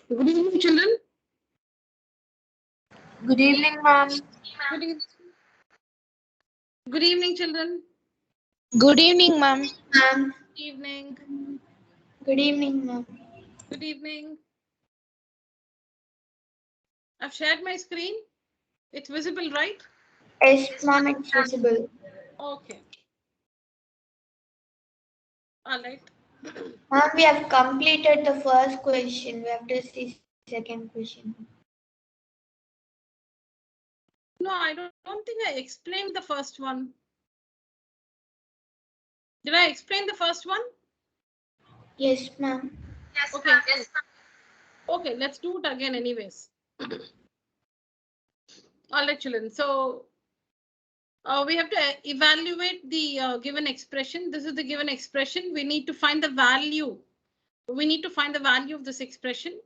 Good evening, children. Good evening, ma'am. Good, good evening, children. Good evening, ma'am. Good evening. Good evening, ma'am. Good evening. I've shared my screen. It's visible, right? Yes, ma'am, it's visible. Okay. All right. Ma'am, we have completed the first question. We have to see second question. No, I don't think I explained the first one. Did I explain the first one? Yes, ma'am. Yes, okay. Yes, okay, let's do it again anyways. All right, children. So we have to evaluate the given expression. This is the given expression. We need to find the value. We need to find the value of this expression.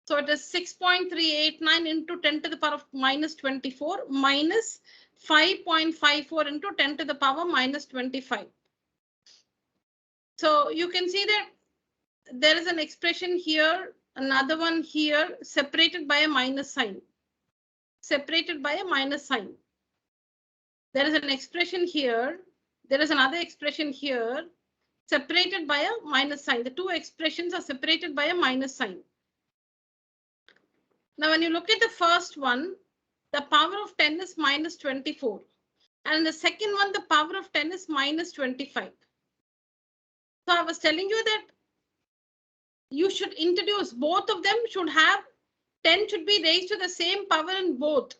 So it is 6.389 into 10 to the power of minus 24 minus 5.54 into 10 to the power minus 25. So you can see that there is an expression here, another one here, separated by a minus sign. Separated by a minus sign. There is an expression here. There is another expression here, separated by a minus sign. The two expressions are separated by a minus sign. Now, when you look at the first one, the power of 10 is minus 24. And the second one, the power of 10 is minus 25. So I was telling you that you should introduce both of them should have 10 should be raised to the same power in both.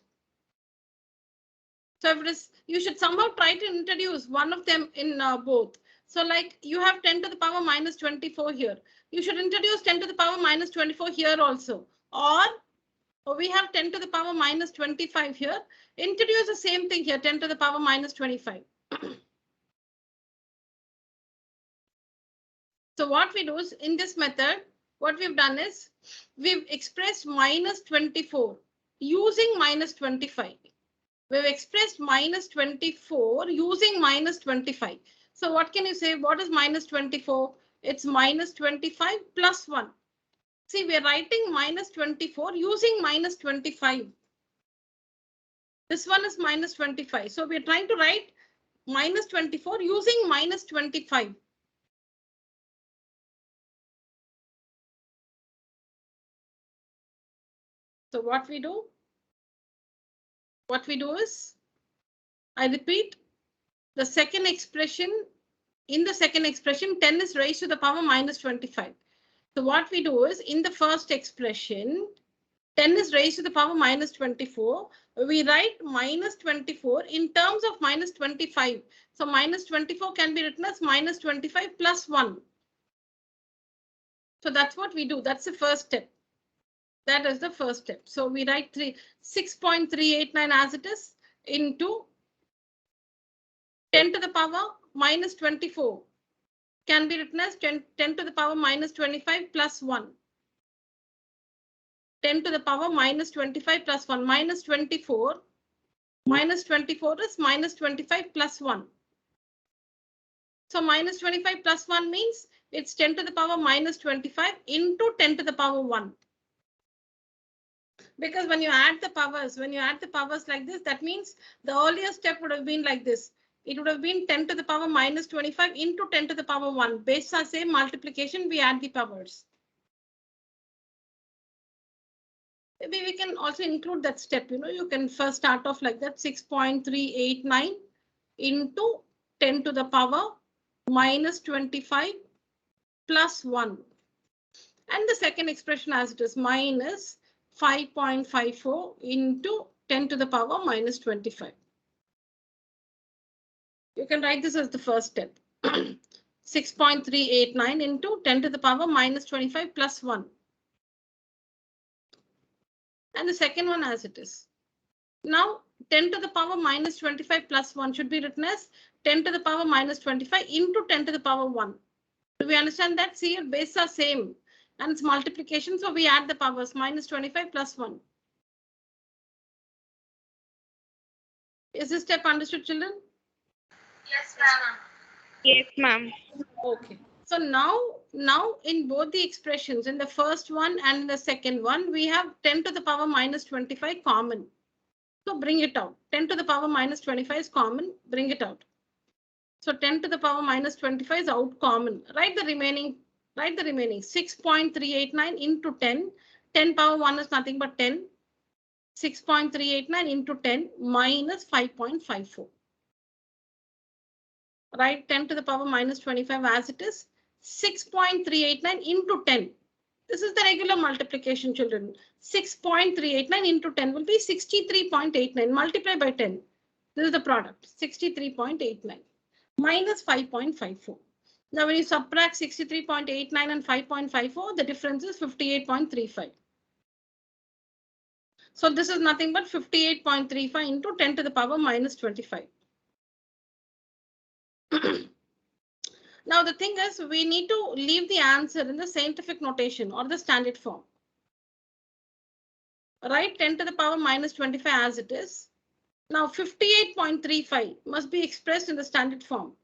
So if it is, you should somehow try to introduce one of them in both. So like you have 10 to the power minus 24 here. You should introduce 10 to the power minus 24 here also. Or we have 10 to the power minus 25 here. Introduce the same thing here, 10 to the power minus 25. So what we do is in this method, what we've done is we've expressed minus 24 using minus 25. We've expressed minus 24 using minus 25. So what can you say? What is minus 24? It's minus 25 plus 1. See, we're writing minus 24 using minus 25. This one is minus 25. So we're trying to write minus 24 using minus 25. So what we do is, I repeat, the second expression, in the second expression, 10 is raised to the power minus 25. So what we do is in the first expression, 10 is raised to the power minus 24. We write minus 24 in terms of minus 25. So minus 24 can be written as minus 25 plus 1. So that's what we do. That's the first step. That is the first step. So we write 6.389 as it is into 10 to the power minus 24 can be written as 10 to the power minus 25 plus 1. 10 to the power minus 25 plus 1 minus 24. Minus 24 is minus 25 plus 1. So minus 25 plus 1 means it's 10 to the power minus 25 into 10 to the power 1. Because when you add the powers like this, that means the earlier step would have been like this. It would have been 10 to the power minus 25 into 10 to the power 1. Based on same multiplication, we add the powers. Maybe we can also include that step. You can first start off like that, 6.389 into 10 to the power minus 25 plus 1. And the second expression as it is minus 5.54 into 10 to the power minus 25. You can write this as the first step. 6.389 into 10 to the power minus 25 plus 1. And the second one as it is. Now 10 to the power minus 25 plus 1 should be written as 10 to the power minus 25 into 10 to the power 1. Do we understand that? See, your bases are same and it's multiplication. So we add the powers minus 25 plus 1. Is this step understood, children? Yes, ma'am. Yes, ma'am. Okay. So now now in both the expressions, in the first one and in the second one, we have 10 to the power minus 25 common. So bring it out. 10 to the power minus 25 is common. Bring it out. So 10 to the power minus 25 is out common. Write the remaining. 6.389 into 10. 10 power 1 is nothing but 10. 6.389 into 10 minus 5.54. Write 10 to the power minus 25 as it is. 6.389 into 10. This is the regular multiplication, children. 6.389 into 10 will be 63.89. Multiply by 10. This is the product. 63.89 minus 5.54. Now, when you subtract 63.89 and 5.54, the difference is 58.35. So this is nothing but 58.35 into 10 to the power minus 25. Now, the thing is, we need to leave the answer in the scientific notation or the standard form. Write 10 to the power minus 25 as it is. Now, 58.35 must be expressed in the standard form.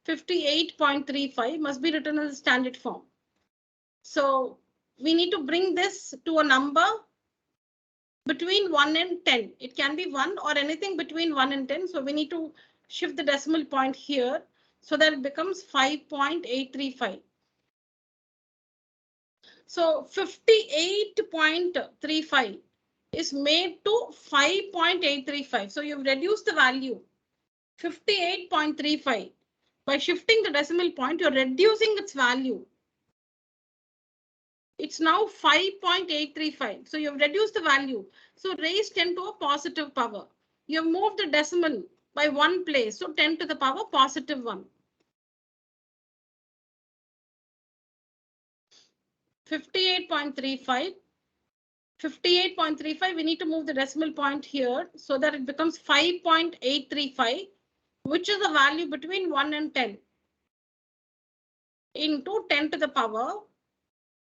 58.35 must be written in the standard form. So we need to bring this to a number between 1 and 10. It can be 1 or anything between 1 and 10. So we need to shift the decimal point here so that it becomes 5.835. So 58.35 is made to 5.835. So you've reduced the value 58.35. By shifting the decimal point, you're reducing its value. It's now 5.835. So you've reduced the value. So raise 10 to a positive power. You've moved the decimal by one place. So 10 to the power positive 1. 58.35. 58.35. We need to move the decimal point here so that it becomes 5.835, which is the value between 1 and 10. Into 10 to the power.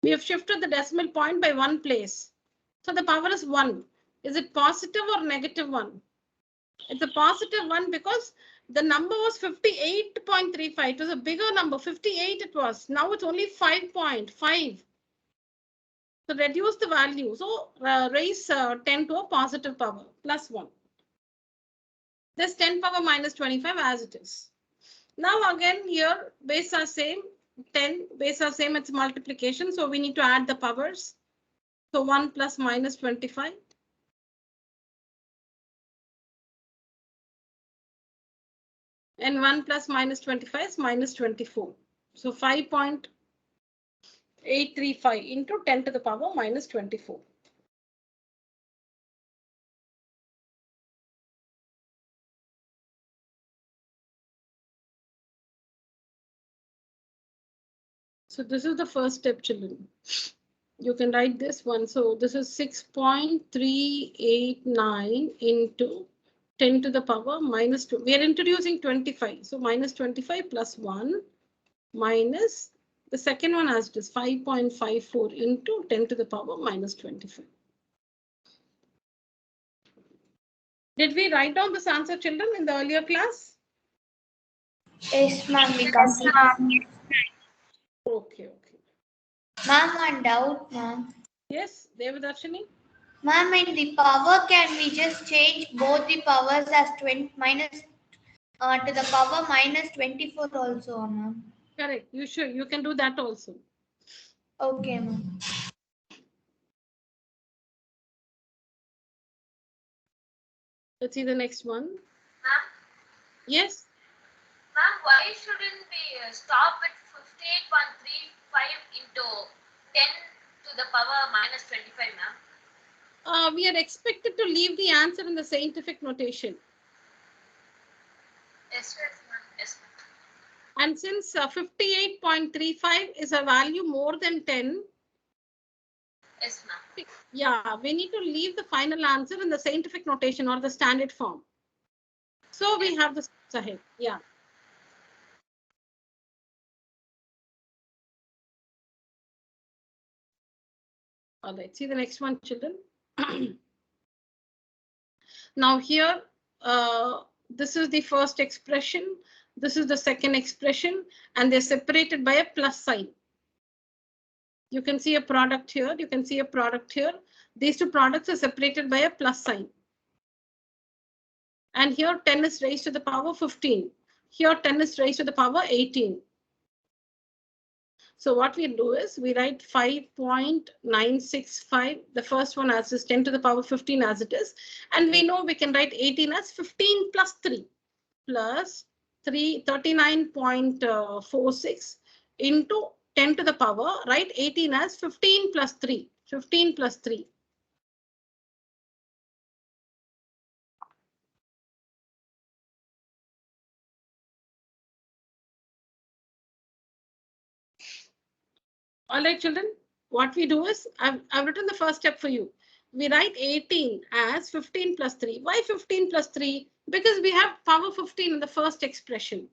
We have shifted the decimal point by one place. So the power is 1. Is it positive or negative 1? It's a positive 1 because the number was 58.35. It was a bigger number. 58 it was. Now it's only 5.5. So reduce the value. So raise 10 to a positive power plus 1. This 10 power minus 25 as it is. Now again here base are same. 10 base are same, it's multiplication. So we need to add the powers. So 1 plus minus 25. And 1 plus minus 25 is minus 24. So 5.835 into 10 to the power minus 24. So this is the first step, children. You can write this one. So this is 6.389 into 10 to the power minus 2. We are introducing 25. So minus 25 plus 1 minus the second one as it is 5.54 into 10 to the power minus 25. Did we write down this answer, children, in the earlier class? Yes, ma'am. Yes, ma'am. Okay. Ma'am, one doubt, ma'am. Yes, Devadarshini? Ma'am, in the power, can we just change both the powers as 20 minus to the power minus 24 also, ma'am? Correct. You can do that also. Okay, ma'am. Let's see the next one. Ma'am? Yes? Ma'am, why shouldn't we stop at 58.35 into 10 to the power minus 25, ma'am? We are expected to leave the answer in the scientific notation. Yes, ma'am. Yes, ma'am. And since 58.35 is a value more than 10. Yes, ma'am. Yeah, we need to leave the final answer in the scientific notation or the standard form. So we have the steps ahead. Yeah. All right, see the next one, children. Now here, this is the first expression. This is the second expression, and they're separated by a plus sign. You can see a product here. You can see a product here. These two products are separated by a plus sign. And here 10 is raised to the power 15. Here 10 is raised to the power 18. So what we do is we write 5.965. The first one as is 10 to the power 15 as it is. And we know we can write 18 as 15 plus 3 plus 39.46 into 10 to the power, write 18 as 15 plus 3. 15 plus 3. All right, children, what we do is I've written the first step for you. We write 18 as 15 plus 3. Why 15 plus 3? Because we have power 15 in the first expression.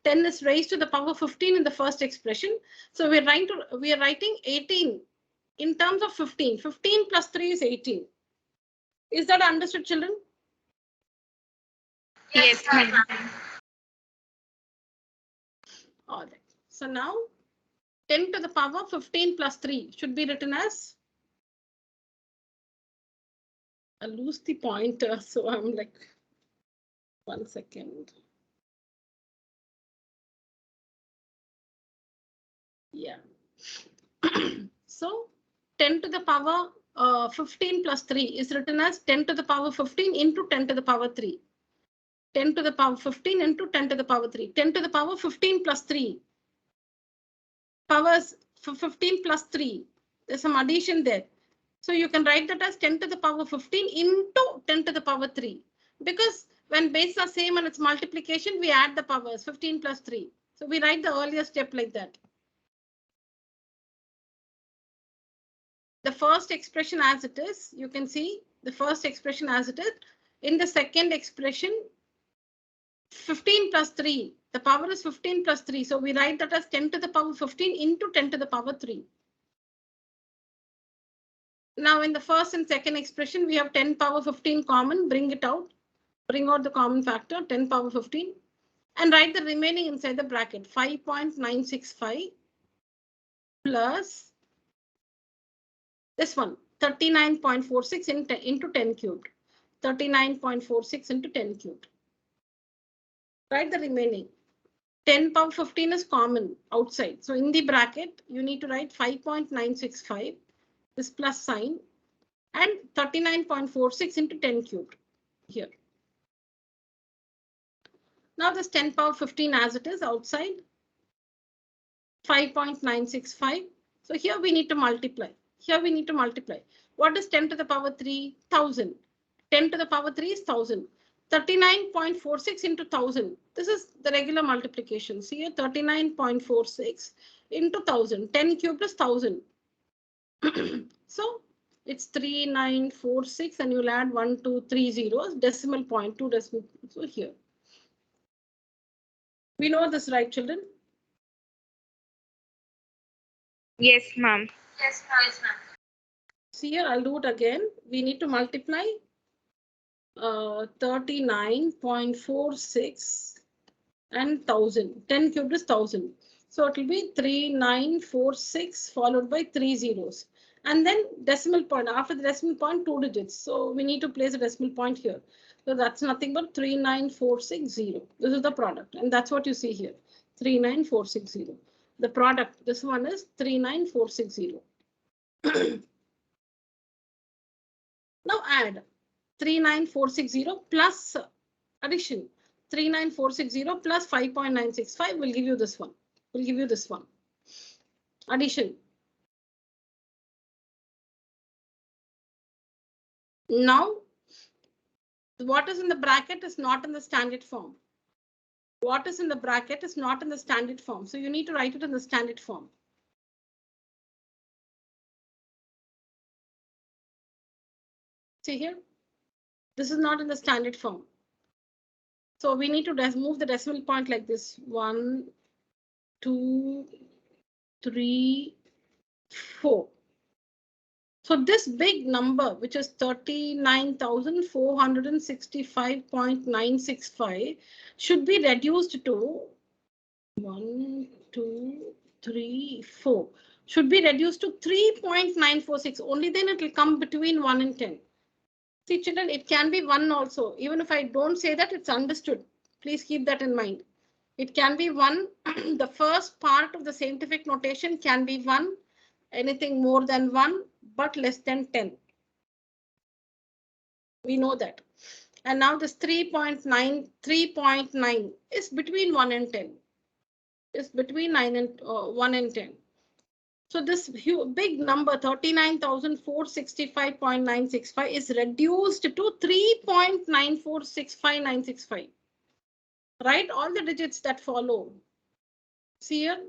10 is raised to the power 15 in the first expression. So we are writing 18 in terms of 15. 15 plus 3 is 18. Is that understood, children? Yes, ma'am. All right. So now 10 to the power 15 plus 3 should be written as, I lose the pointer, so I'm like, 1 second. Yeah. So 10 to the power 15 plus 3 is written as 10 to the power 15 into 10 to the power 3. 10 to the power 15 into 10 to the power 3. 10 to the power 15 plus 3. Powers for 15 plus 3. There's some addition there. So you can write that as 10 to the power 15 into 10 to the power 3. Because when bases are same and it's multiplication, we add the powers 15 plus 3. So we write the earlier step like that. The first expression as it is, you can see the first expression as it is. In the second expression, 15 plus 3. The power is 15 plus 3. So we write that as 10 to the power 15 into 10 to the power 3. Now in the first and second expression, we have 10 power 15 common. Bring it out. Bring out the common factor, 10 power 15. And write the remaining inside the bracket. 5.965 plus this one, 39.46 into 10 cubed. 39.46 into 10 cubed. Write the remaining. 10 power 15 is common outside. So in the bracket, you need to write 5.965, this plus sign, and 39.46 into 10 cubed here. Now this 10 power 15 as it is outside, 5.965. So here we need to multiply. Here we need to multiply. What is 10 to the power 3? 1000. 10 to the power 3 is 1000. 39.46 into 1000. This is the regular multiplication. See here, 39.46 into 1000. 10 cubed is 1000. So it's 3946 and you'll add 1, 2, 3 zeros, decimal point, 2 decimal. So here. We know this, right, children? Yes, ma'am. Yes, ma'am. Yes, ma'am. See here, I'll do it again. We need to multiply 39.46 and 1000. 10 cubed is 1000. So it will be 3946 followed by 3 zeros. And then decimal point. After the decimal point, 2 digits. So we need to place a decimal point here. So that's nothing but 39460. This is the product. And that's what you see here. 39460. The product, this one is 39460. Now add 39460 plus addition. 39460 plus 5.965 will give you this one. Will give you this one. Addition. Now, what is in the bracket is not in the standard form. What is in the bracket is not in the standard form. So you need to write it in the standard form. See here. This is not in the standard form. So we need to move the decimal point like this. 1, 2, 3, 4. So this big number, which is 39,465.965, should be reduced to 1, 2, 3, 4. should be reduced to 3.946. Only then it will come between 1 and 10. See, children, it can be 1 also. Even if I don't say that, it's understood. Please keep that in mind. It can be 1. The first part of the scientific notation can be 1. Anything more than 1, but less than 10. We know that. And now this 3.9 is between 1 and 10. It's between 1 and 10. So this big number 39,465.965 is reduced to 3.9465965. Write all the digits that follow. See here,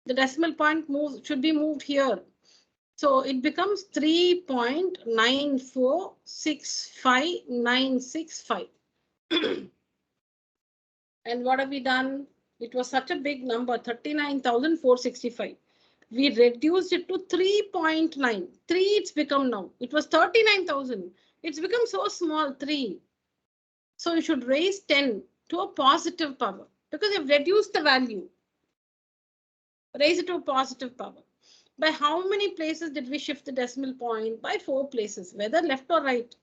the decimal point should be moved here. So it becomes 3.9465965. And what have we done? It was such a big number, 39,465. We reduced it to 3.9. 3 it's become now. It was 39,000. It's become so small, 3. So you should raise 10 to a positive power because you've reduced the value. Raise it to a positive power. By how many places did we shift the decimal point? By 4 places, whether left or right.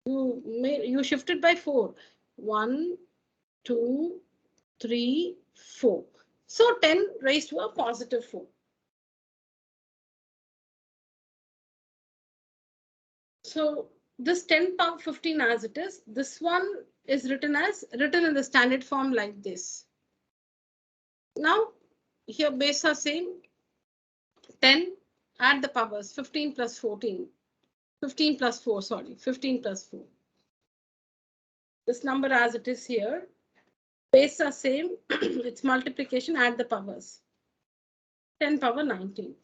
You shifted by 4. 1, 2, 3, 4. So 10 raised to a positive 4. So this 10 power 15 as it is, this one is written in the standard form like this. Now here base are same. 10, add the powers, 15 plus 14. 15 plus 4, sorry, 15 plus 4. This number as it is here. Base are same, it's multiplication, add the powers. 10 power 19.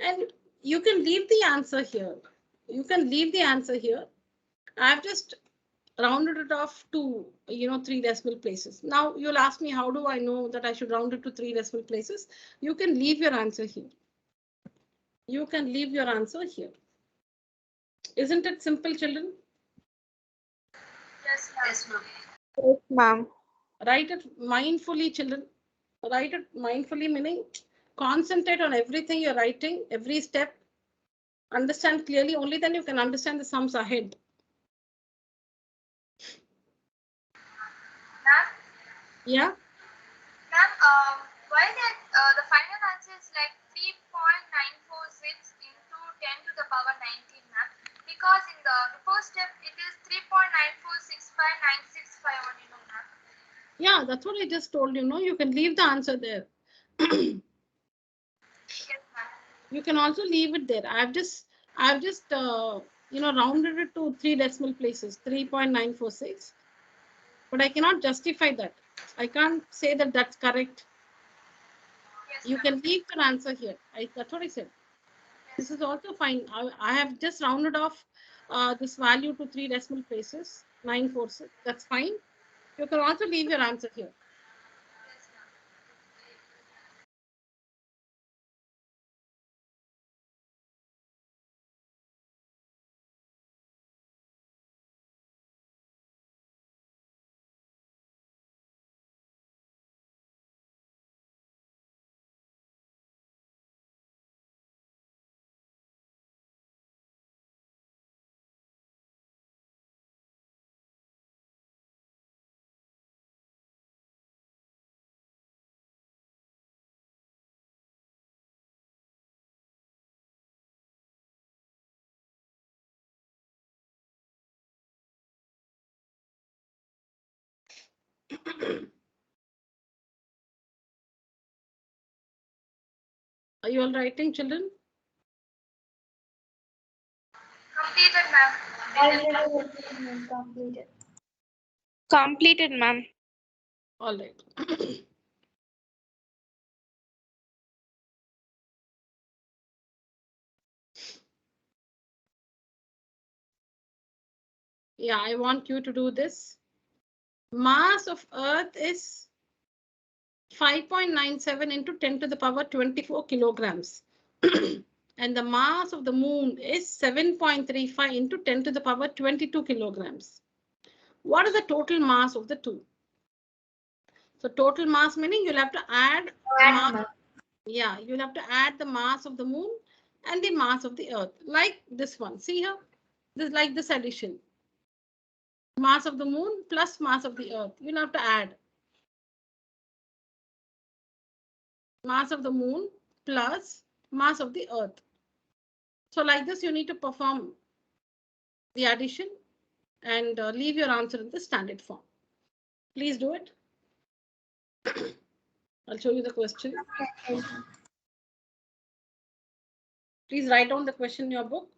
And you can leave the answer here. You can leave the answer here. I've just rounded it off to, 3 decimal places. Now you'll ask me, how do I know that I should round it to 3 decimal places? You can leave your answer here. You can leave your answer here. Isn't it simple, children? Yes, ma'am. Yes, ma'am. Write it mindfully, children. Write it mindfully, meaning concentrate on everything you're writing, every step. Understand clearly, only then you can understand the sums ahead. Ma'am? Yeah? Ma'am, why that the final answer is like 3.946 into 10 to the power 19, ma'am? Because in the first step, it is 3.9465965 only, no, ma'am? Yeah, that's what I just told you. No, you can leave the answer there. Yes, ma'am. You can also leave it there. I've just rounded it to 3 decimal places, 3.946. But I cannot justify that. I can't say that that's correct. Yes, You ma'am. can leave your answer here. That's what I said. This is also fine. I have just rounded off this value to 3 decimal places, 946. That's fine. You can also leave your answer here. Yes, ma'am. Are you all writing, children? Completed, ma'am. Completed. Completed, ma'am. All right. Yeah, I want you to do this. Mass of Earth is 5.97 into 10 to the power 24 kilograms. And the mass of the moon is 7.35 into 10 to the power 22 kilograms. What is the total mass of the two? So total mass meaning you'll have to add Add, mass. Yeah, you'll have to add the mass of the moon and the mass of the earth, like this one. See here, this is like this addition. Mass of the moon plus mass of the earth. You'll have to add mass of the moon plus mass of the earth. So like this, you need to perform the addition and leave your answer in the standard form. Please do it. I'll show you the question. Please write down the question in your book.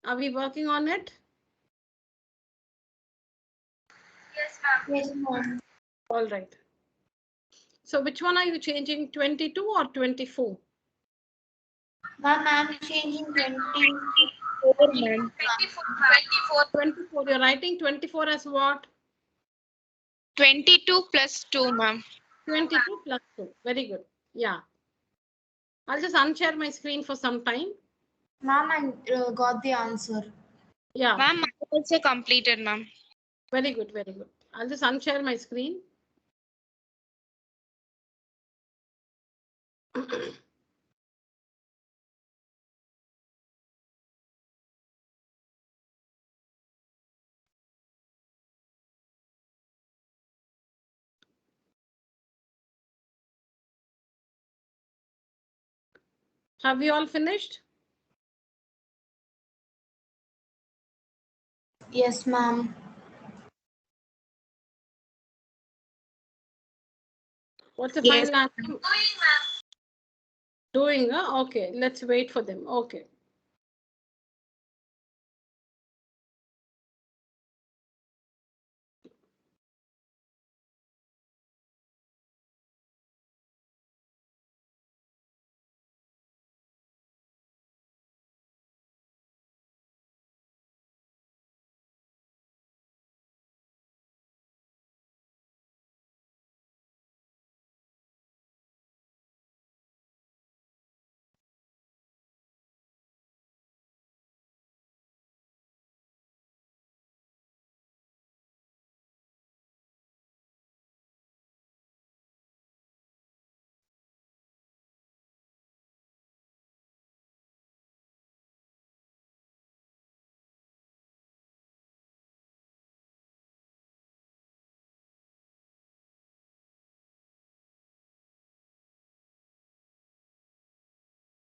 Are we working on it? Yes, ma'am. Yes, ma'am. All right. So which one are you changing, 22 or 24? Ma'am, I'm changing 24. 4, ma'am. 24. You're writing 24 as what? 22 plus 2, ma'am. 22 plus 2. Very good. Yeah. I'll just unshare my screen for some time. Ma'am, I got the answer. Yeah. Ma'am, I also completed, ma'am. Very good. Very good. I'll just unshare my screen. Have you all finished? Yes, ma'am. What's the Yes. final answer? Doing, huh? Okay, let's wait for them. Okay.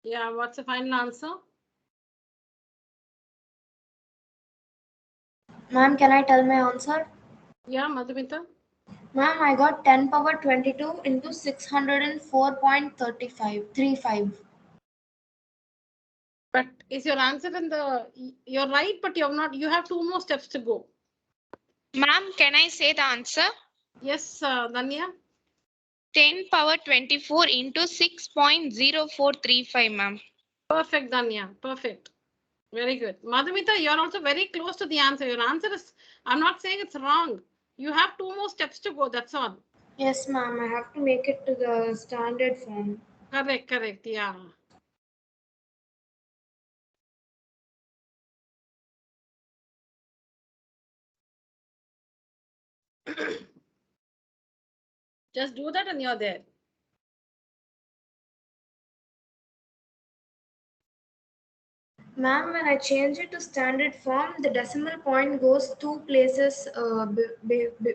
Yeah, what's the final answer? Ma'am, can I tell my answer? Yeah, Madhumita. Ma'am, I got 10 power 22 into 604.35. But is your answer in the, you're right, but you're not, you have 2 more steps to go. Ma'am, can I say the answer? Yes, Danya. 10 power 24 into 6.0435, ma'am. Perfect, Danya. Perfect. Very good. Madhumita, you're also very close to the answer. Your answer is, I'm not saying it's wrong. You have 2 more steps to go. That's all. Yes, ma'am, I have to make it to the standard form. Correct, correct. Yeah. Just do that and you're there. Ma'am, when I change it to standard form, the decimal point goes 2 places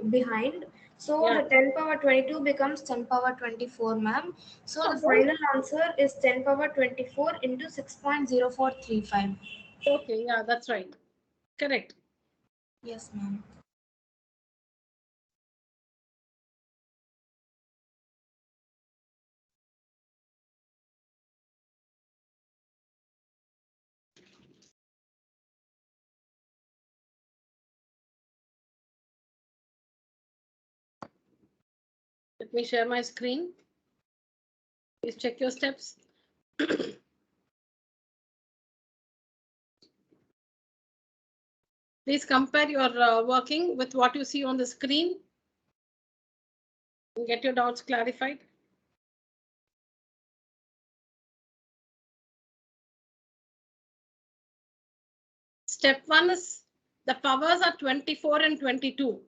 behind. So Yeah. the 10 power 22 becomes 10 power 24, ma'am. So No, the don't. final answer is 10 power 24 into 6.0435. Okay, yeah, that's right. Correct. Yes, ma'am. Let me share my screen. Please check your steps. Please compare your working with what you see on the screen and get your doubts clarified. Step 1 is the powers are 24 and 22.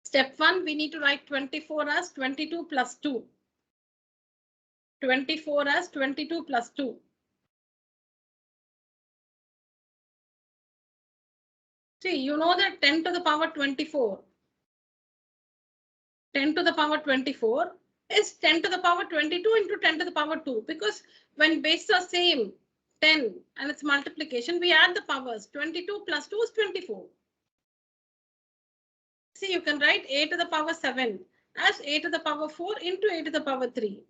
Step 1, we need to write 24 as 22 plus 2. 24 as 22 plus 2. See, you know that 10 to the power 24. 10 to the power 24 is 10 to the power 22 into 10 to the power 2. Because when bases are same, 10 and its multiplication, we add the powers. 22 plus 2 is 24. See, you can write a to the power 7 as a to the power 4 into a to the power 3.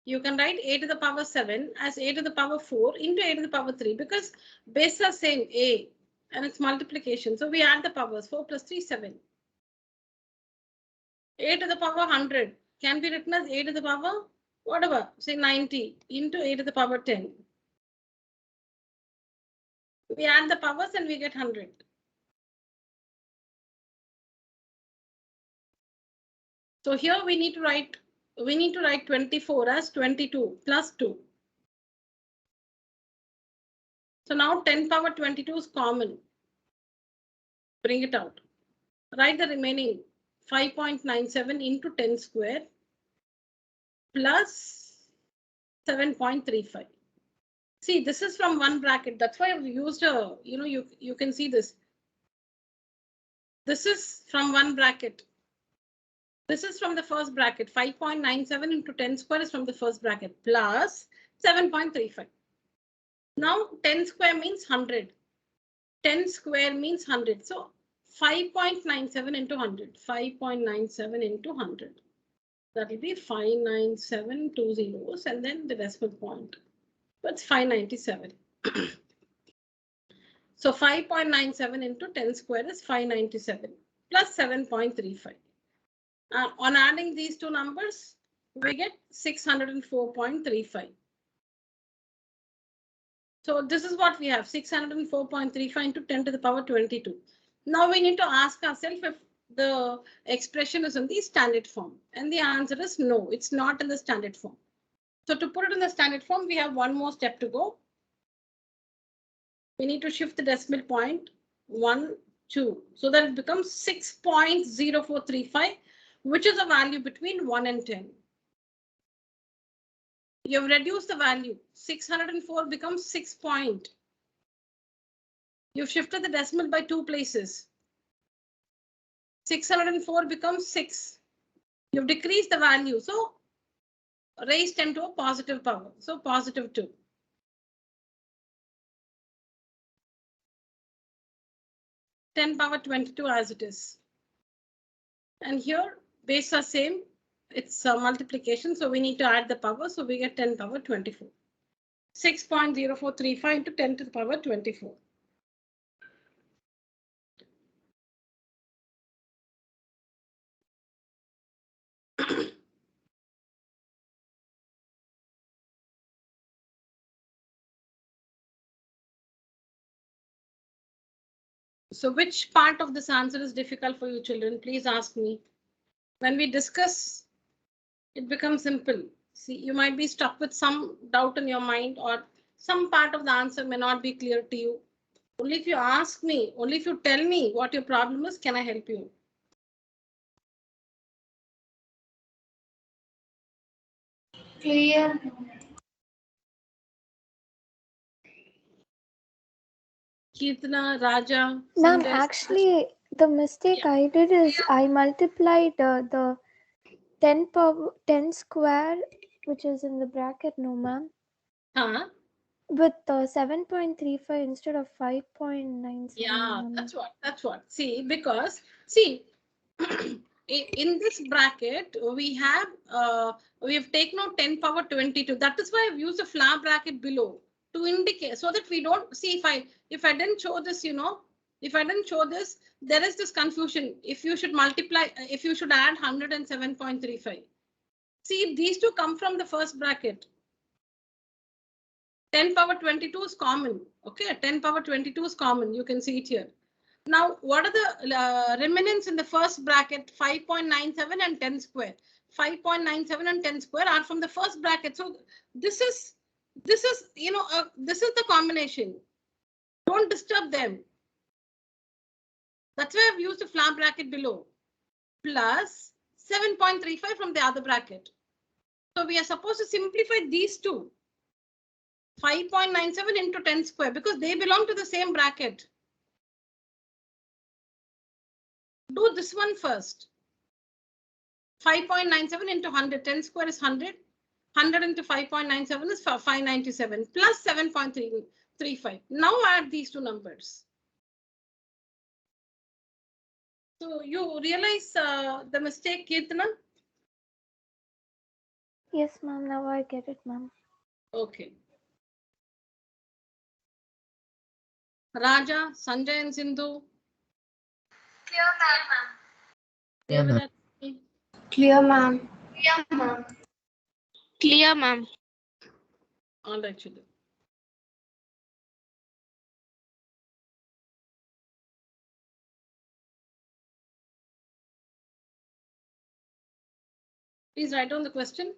You can write a to the power 7 as a to the power 4 into a to the power 3 because bases are same, a and its multiplication. So we add the powers. 4 plus 3, 7. A to the power 100 can be written as a to the power whatever, say 90 into a to the power 10. We add the powers and we get 100. So here we need to write 24 as 22 plus 2. So now 10 power 22 is common. Bring it out. Write the remaining 5.97 into 10 square plus 7.35. See, this is from one bracket. That's why I've used a, you can see this. This is from one bracket. This is from the first bracket. 5.97 into 10 square is from the first bracket plus 7.35. Now 10 square means 100. 10 square means 100. So 5.97 into 100. 5.97 into 100. That will be 597, 2 zeros, and then the decimal point. That's 597. So 5.97 into 10 square is 597 plus 7.35. On adding these two numbers, we get 604.35. So this is what we have, 604.35 into 10 to the power 22. Now we need to ask ourselves if the expression is in the standard form. And the answer is no, it's not in the standard form. So to put it in the standard form, we have one more step to go. We need to shift the decimal point 1, 2, so that it becomes 6.0435, which is a value between 1 and 10. You have reduced the value. 604 becomes 6 point. You've shifted the decimal by 2 places. 604 becomes 6. You've decreased the value. So raise 10 to a positive power. So positive 2. Ten power 22 as it is. And here base are same. It's multiplication. So we need to add the power. So we get 10 power 24. 6.0435 into 10 to the power 24. So which part of this answer is difficult for you children? Please ask me. When we discuss, it becomes simple. See, you might be stuck with some doubt in your mind, or some part of the answer may not be clear to you. Only if you ask me, only if you tell me what your problem is, can I help you? Clear. Kirtana, Raja. Ma'am, Sanjay, actually, the mistake I did is I multiplied the 10 square, which is in the bracket, no ma'am, Huh? with 7.35 instead of 5.97. Yeah, ma'am. that's what. See, because see, in this bracket we have taken out 10 power 22. That is why I've used a flower bracket below to indicate, so that we don't see. If I didn't show this, if I didn't show this, there is this confusion. If you should multiply, if you should add 107.35. See, these two come from the first bracket. 10 power 22 is common. Okay, 10 power 22 is common. You can see it here. Now, what are the remnants in the first bracket? 5.97 and 10 square. 5.97 and 10 square are from the first bracket. So this is this is the combination. Don't disturb them. That's why I've used a flower bracket below. Plus 7.35 from the other bracket. So we are supposed to simplify these two. 5.97 into 10 square, because they belong to the same bracket. Do this one first. 5.97 into 100. 10 square is 100. 100 into 5.97 is 597 plus 7.35. Now add these two numbers. So you realize the mistake, Kirtana? Yes, ma'am. Now I get it, ma'am. Okay. Raja, Sanjay and Sindhu. Clear, ma'am. Clear with that? Clear, ma'am. Clear, ma'am. Clear, ma'am. All right, children. Please write down the question.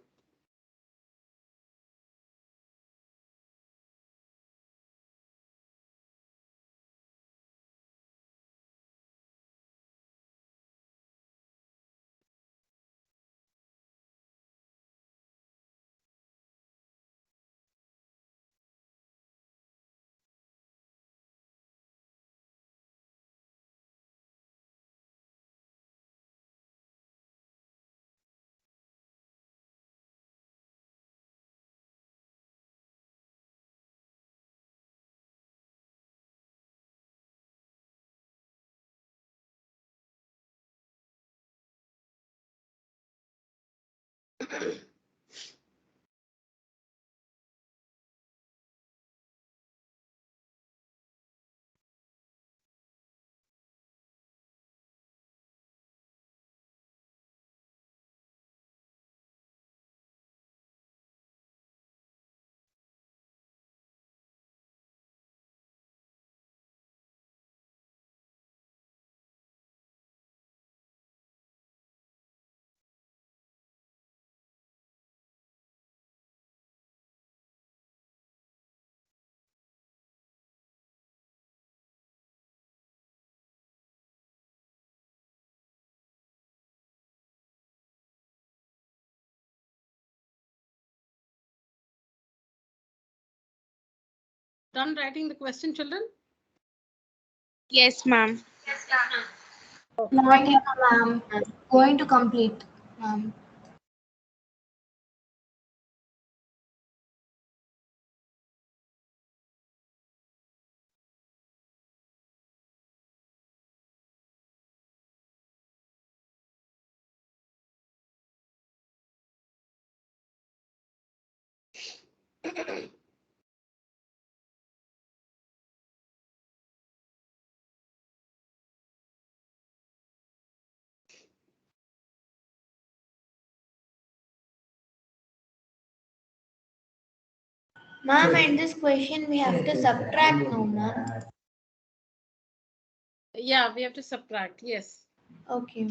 Done writing the question, children? Yes, ma'am. Yes, ma'am. Not yet, ma'am. Going to complete, ma'am. Ma'am, in this question we have to subtract, no, ma'am. Yeah, we have to subtract. Yes. Okay.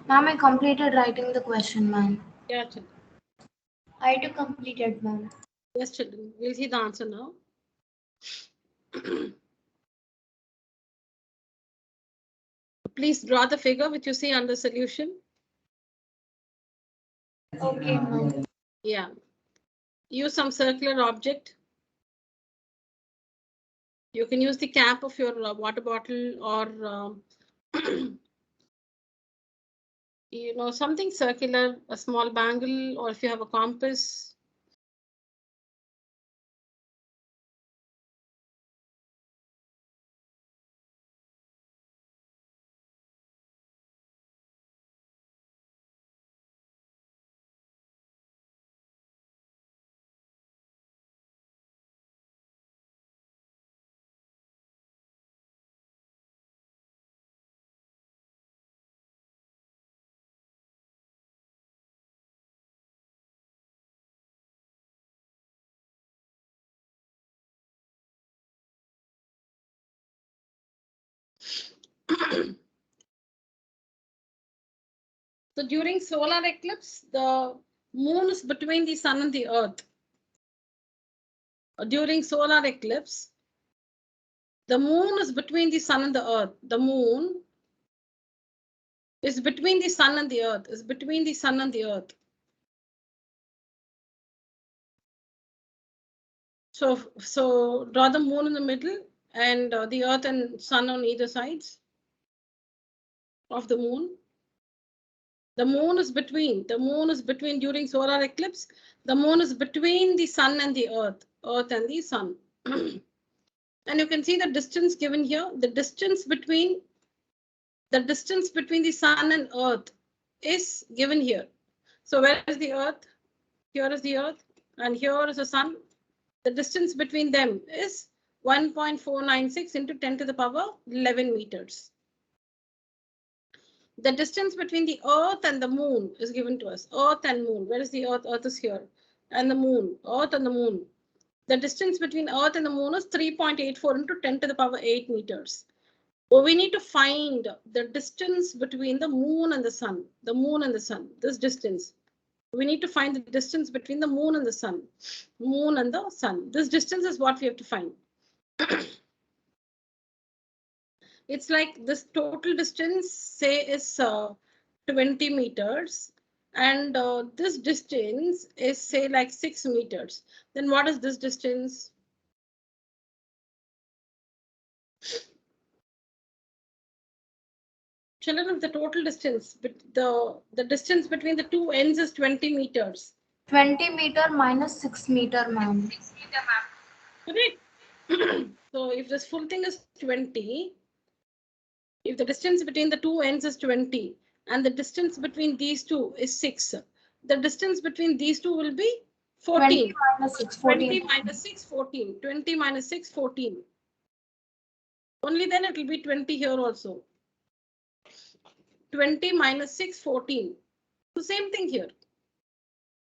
Ma'am, I completed writing the question, ma'am. Yeah, children. I too completed, ma'am. Yes, children. We'll see the answer now. Please draw the figure which you see under solution. Okay, ma'am. Yeah. Use some circular object. You can use the cap of your water bottle or you know, something circular, a small bangle, or if you have a compass. So during solar eclipse, the moon is between the sun and the earth. During solar eclipse, the moon is between the sun and the earth. The moon is between the sun and the earth, is between the sun and the earth. So draw the moon in the middle and the earth and sun on either sides of the moon. The moon is between during solar eclipse. The moon is between the sun and the earth and the sun. And you can see the distance given here. The distance between the sun and earth is given here. So where is the earth? Here is the earth and here is the sun. The distance between them is 1.496 into 10 to the power 11 meters. The distance between the earth and the moon is given to us. Earth and moon. Where is the earth? Earth is here. And the moon. Earth and the moon. The distance between earth and the moon is 3.84 into 10 to the power 8 meters. Well, we need to find the distance between the moon and the sun. The moon and the sun. This distance. We need to find the distance between the moon and the sun. Moon and the sun. This distance is what we have to find. It's like this total distance, say, is 20 meters. And this distance is, say, like 6 meters. Then what is this distance? Children, of the total distance, but the distance between the two ends is 20 meters. 20 meter minus 6 meter, ma'am. 6 meter, ma'am. Correct. So if this full thing is 20, if the distance between the two ends is 20 and the distance between these two is 6, the distance between these two will be 14. 20 minus 6, 14. 20 minus 6, 14. 20 minus 6, 14. Only then it will be 20 here also. 20 minus 6, 14. So same thing here.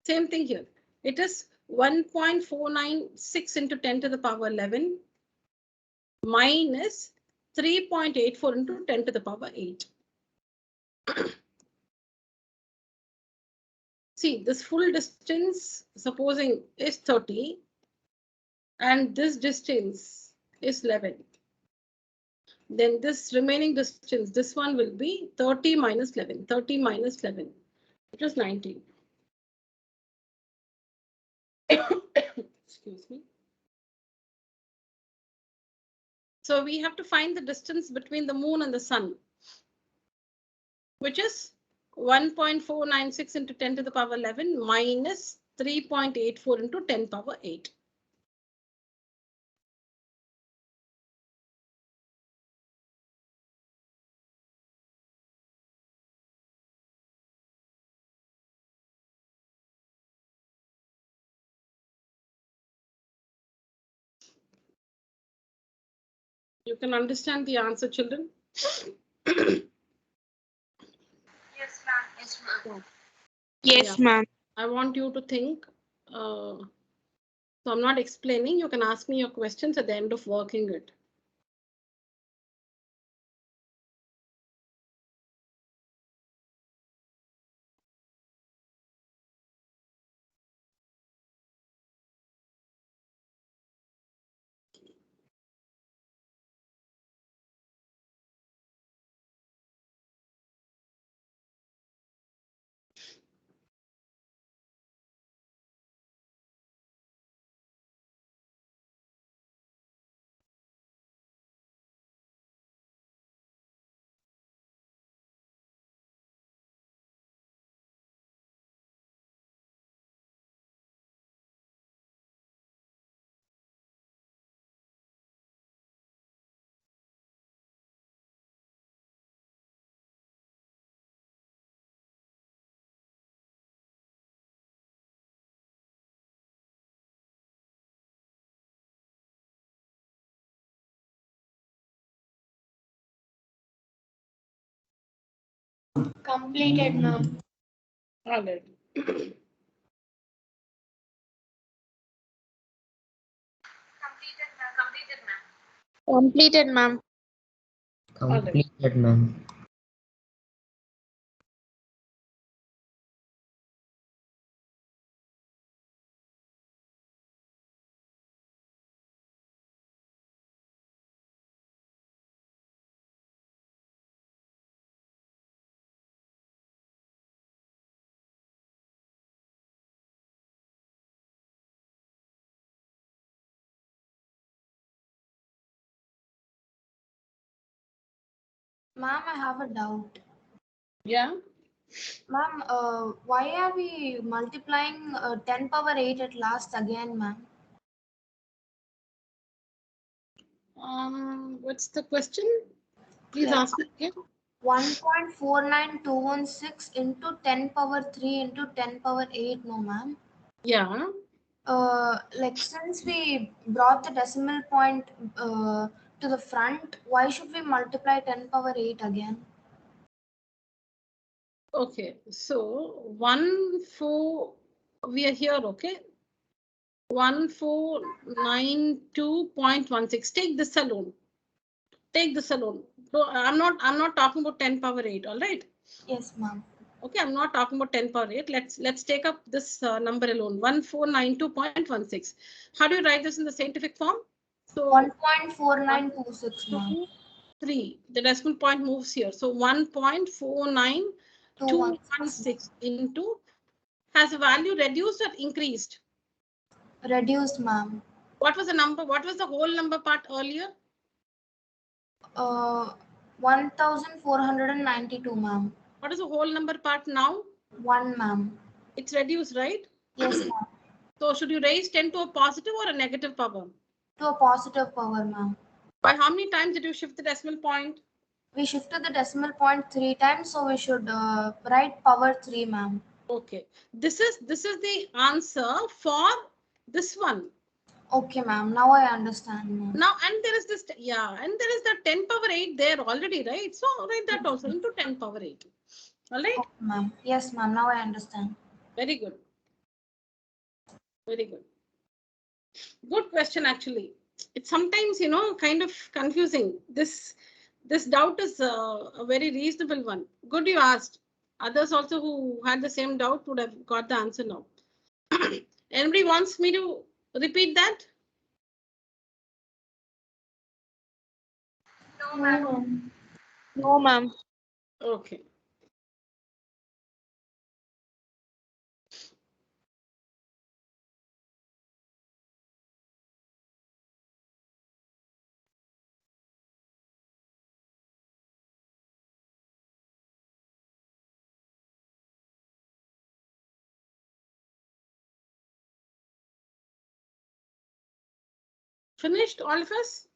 Same thing here. It is 1.496 into 10 to the power 11 minus 3.84 into 10 to the power 8. See, this full distance, supposing, is 30, and this distance is 11. Then this remaining distance, this one will be 30 minus 11. 30 minus 11. It is 19. Excuse me. So we have to find the distance between the moon and the sun, which is 1.496 into 10 to the power 11 minus 3.84 into 10 power 8. You can understand the answer, children? Yes, ma'am. Yes, ma'am. Yes, Yeah. ma'am. I want you to think. So I'm not explaining. You can ask me your questions at the end of working it. Completed, ma'am. All right. Completed, ma'am. Completed, ma'am. Completed, ma'am. Ma'am, I have a doubt. Yeah. Ma'am, why are we multiplying 10 power 8 at last again, ma'am? What's the question? Please Like ask it again. 1.49216 into 10 power 3 into 10 power 8, no, ma'am. Yeah. Like since we brought the decimal point to the front, why should we multiply 10 power 8 again? Okay. So we are here. Okay. 1492.16. Take this alone. Take this alone. So I'm not talking about 10 power 8. All right. Yes, ma'am. Okay, I'm not talking about 10 power 8. Let's take up this number alone. 1492.16. How do you write this in the scientific form? So 1.4926, ma'am. 2, 3. The decimal point moves here. So 1.49216 into has a value reduced or increased? Reduced, ma'am. What was the number? What was the whole number part earlier? 1492, ma'am. What is the whole number part now? 1, ma'am. It's reduced, right? Yes, ma'am. So should you raise 10 to a positive or a negative power? To a positive power, ma'am. By how many times did you shift the decimal point? We shifted the decimal point 3 times, so we should write power 3, ma'am. Okay, this is the answer for this one. Okay, ma'am. Now I understand, ma'am. Now, and there is this, yeah, and there is the 10 power 8 there already, right? So write that also into 10 power 8. All right? Okay, ma'am. Yes, ma'am. Now I understand. Very good. Very good. Good question, actually. It's sometimes, kind of confusing. This doubt is a very reasonable one. Good you asked. Others also who had the same doubt would have got the answer now. Anybody wants me to repeat that? No, ma'am. No, ma'am. Okay. Finished, all of us?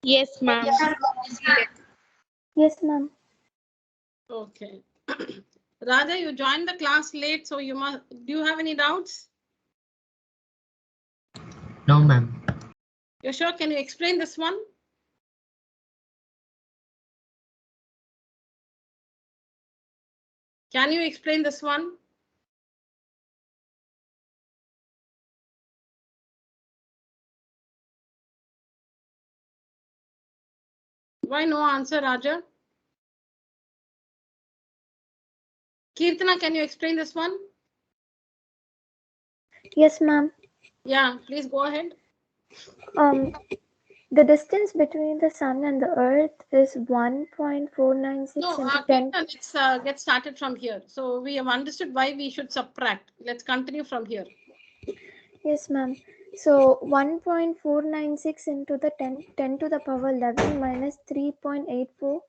Yes, ma'am. Yes, ma'am. Okay. Radha, you joined the class late, so you must. Do you have any doubts? No, ma'am. You're sure? Can you explain this one? Can you explain this one? Why no answer, Raja? Kirtana, can you explain this one? Yes, ma'am. Yeah, please go ahead. The distance between the sun and the earth is 1.496 No, into 10. let's get started from here. So we have understood why we should subtract. Let's continue from here. Yes, ma'am. So 1.496 into the 10 to the power 11 minus 3.84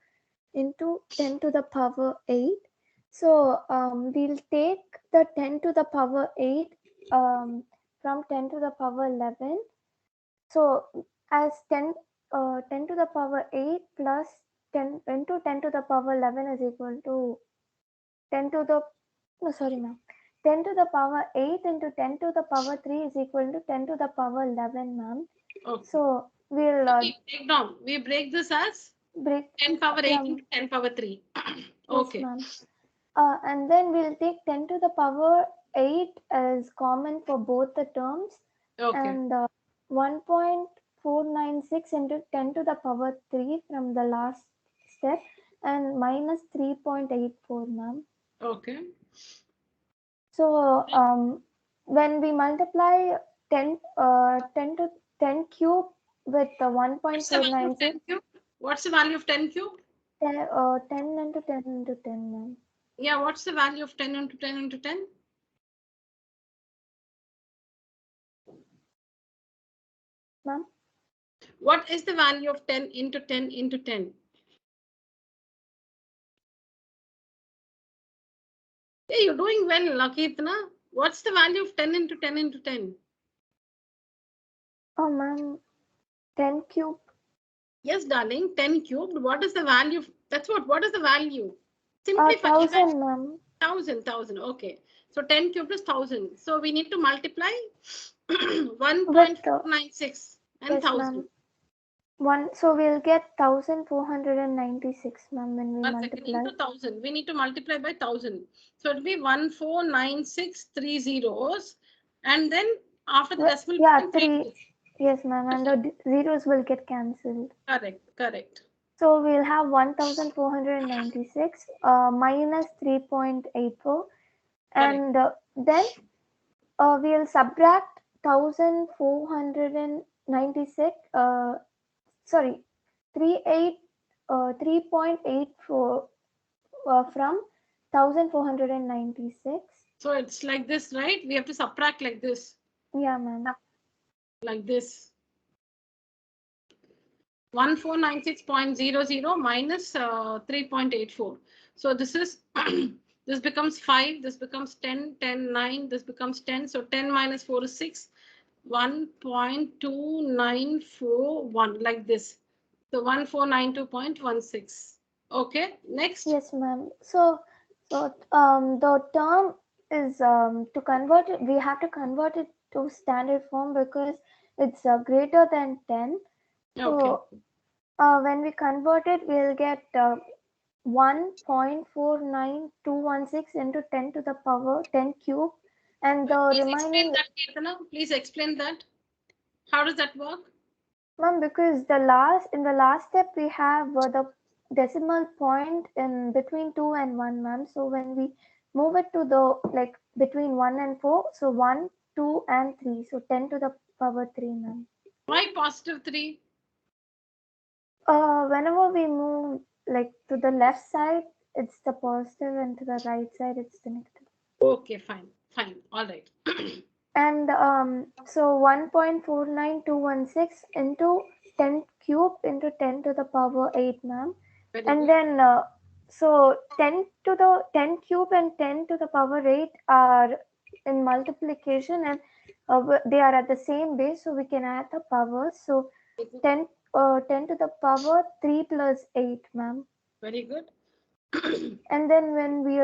into 10 to the power 8. So we'll take the 10 to the power 8 from 10 to the power 11. So as 10 to the power 8 plus 10 into 10 to the power 11 is equal to 10 to the, no, sorry, ma'am. 10 to the power 8 into 10 to the power 3 is equal to 10 to the power 11, ma'am. Okay. So we'll break down. We break this as 10 power 8 into 10 power 3. Okay. Yes, ma'am. And then we'll take 10 to the power 8 as common for both the terms. Okay. And 1.496 into 10 to the power 3 from the last step and minus 3.84, ma'am. Okay. So when we multiply 10 to 10 cube with the 1.496, what's the value of 10 cube? 10 into 10 into 10, ma'am. Yeah, what's the value of 10 into 10 into 10? Ma'am? What is the value of 10 into 10 into 10? Hey, you're doing well, Lakitna. What's the value of 10 into 10 into 10? Oh, ma'am, 10 cube. Yes, darling, 10 cubed. What is the value? That's what is the value? Simplify. 1,000, ma'am. 1,000. Okay. So 10 cubed is 1,000. So we need to multiply 1.496 and Yes, 1,000. So we'll get 1,496, ma'am, when we One multiply. second, into 1,000. We need to multiply by 1,000. So it'll be 1,496 zeros. And then after the decimal point, 3. Yes, ma'am, and the zeros will get cancelled. Correct. So we'll have 1,496 minus 3.84, and then we'll subtract 1,496. Sorry, 3.84 from 1,496. So it's like this, right? We have to subtract like this. Yeah, ma'am. Like this. 1,496.00 minus 3.84. So this is this becomes 5, this becomes 10, 10, 9, this becomes 10. So 10 minus 4 is 6, 1.2941 like this. So 1,492.16. Okay, next. Yes, ma'am. So the term is to convert it, we have to convert it to standard form because it's greater than 10. So when we convert it, we'll get 1.49216 into 10 to the power 10 cube, and the remaining. Please explain that. How does that work? Ma'am, because in the last step we have the decimal point in between 2 and 1, ma'am. So when we move it to the between 1 and 4, so 1, 2 and 3, so 10 to the power 3, ma'am. Why positive 3? Whenever we move to the left side, it's the positive, and to the right side, it's the negative. Okay, fine, all right. And so 1.49216 into 10 cube into 10 to the power 8, ma'am. And then so 10 cube and 10 to the power 8 are in multiplication, and they are at the same base, so we can add the powers. So 10 to the power 3 plus 8, ma'am. Very good. And then when we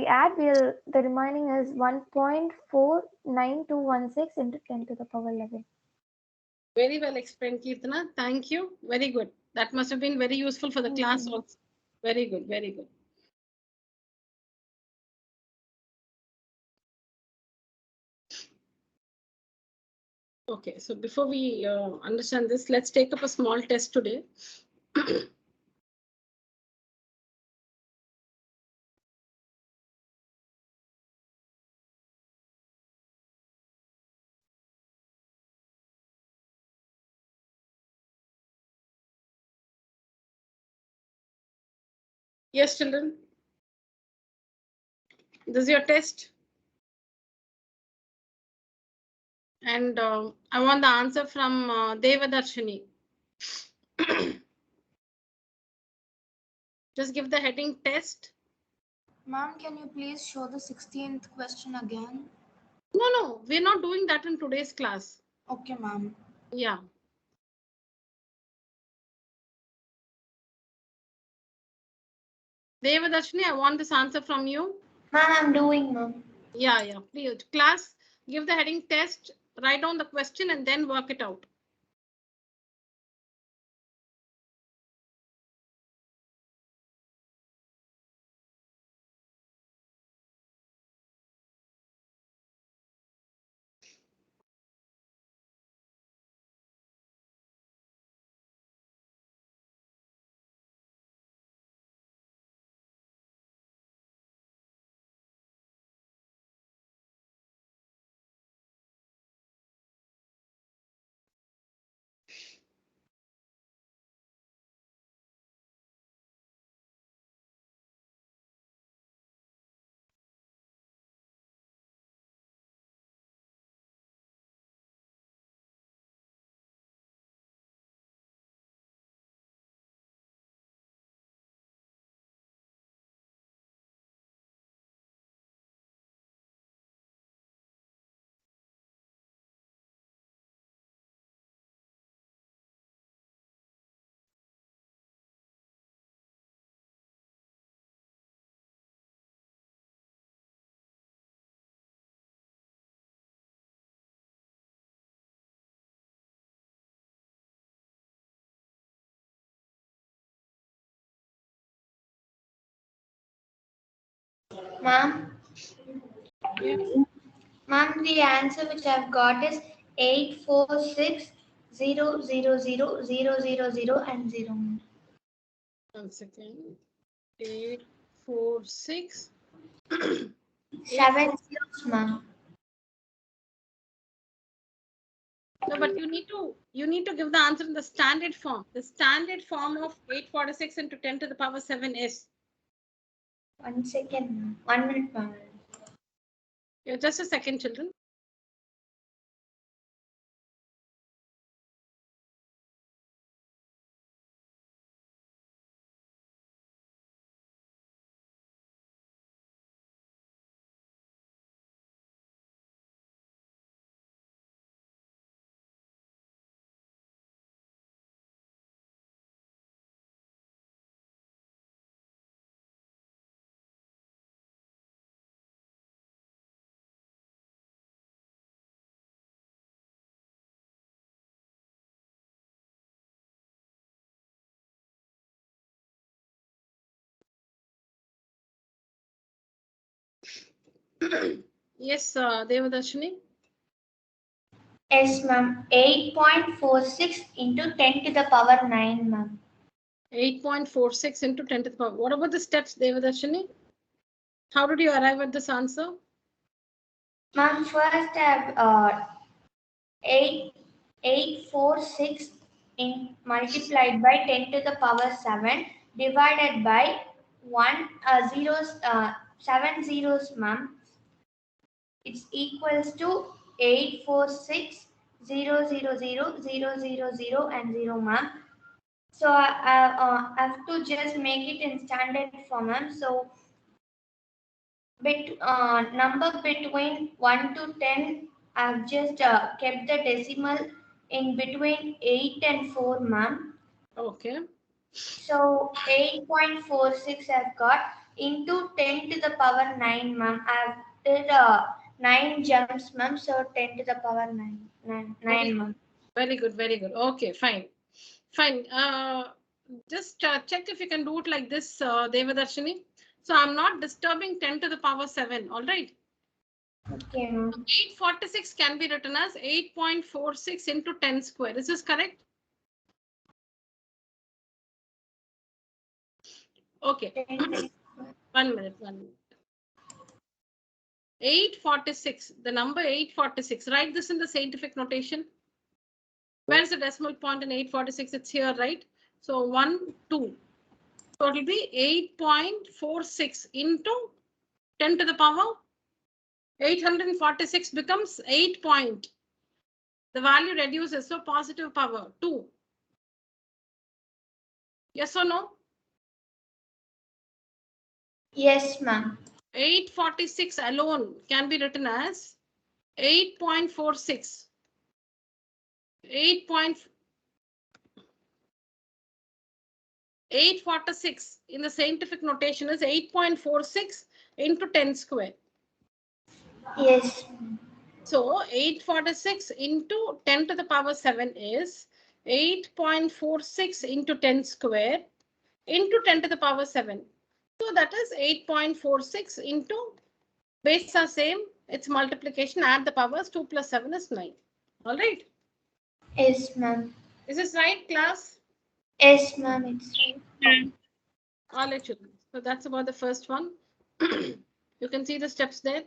add, the remaining is 1.49216 into 10 to the power 11. Very well explained, Kirtana. Thank you. Very good. That must have been very useful for the Thank class you. also. Very good. Very good. Okay, so before we understand this, let's take up a small test today. Yes, children. This is your test. And I want the answer from Devadarshini. Just give the heading test. Ma'am, can you please show the 16th question again? No, we're not doing that in today's class. Okay, ma'am. Yeah. Devadarshini, I want this answer from you. Ma'am, I'm doing, ma'am. Yeah. Please, class, give the heading test, write down the question and then work it out. Ma'am, Yeah. ma'am, the answer which I've got is 846000000 and 0. 1 second. 8, 4, 6. 7 zeros, ma'am. No, but you need to give the answer in the standard form. The standard form of 846 into 10 to the power 7 is. 1 second, ma'am. 1 minute, ma'am. Yeah, just a second, children. Yes, Devadarshini. Yes, ma'am. 8.46 into 10 to the power 9, ma'am. 8.46 into 10 to the power. What about the steps, Devadarshini? How did you arrive at this answer? Ma'am, first I have 846 multiplied by 10 to the power 7 divided by 7 zeros, ma'am. It's equals to 846000000 and 0, ma'am. So I have to just make it in standard form, ma'am. So number between 1 to 10, I've just kept the decimal in between 8 and 4, ma'am. Okay. So 8.46 I've got into 10 to the power 9, ma'am. I've did 9 jumps, ma'am. So 10 to the power 9, Very, ma'am. Very good, very good. Okay, fine. Fine. Just check if you can do it like this, Devadarshini. So I'm not disturbing 10 to the power 7. All right. Okay, ma'am. 846 can be written as 8.46 into 10 square. Is this correct? Okay. 1 minute, 1 minute. 846, the number 846. Write this in the scientific notation. Where's the decimal point in 846? It's here, right? So 1, 2. So it will be 8.46 into 10 to the power 846 becomes 8 point. The value reduces, so positive power 2. Yes or no? Yes, ma'am. 846 alone can be written as 8.46. 846 in the scientific notation is 8.46 into 10 square. Yes. So 846 into 10 to the power 7 is 8.46 into 10 square into 10 to the power 7. So that is 8.46 into base are same. Its multiplication, add the powers, 2 plus 7 is 9. All right. Yes, ma'am. Is this right, class? Yes, ma'am. It's right. I'll let you know. So that's about the first one. You can see the steps there.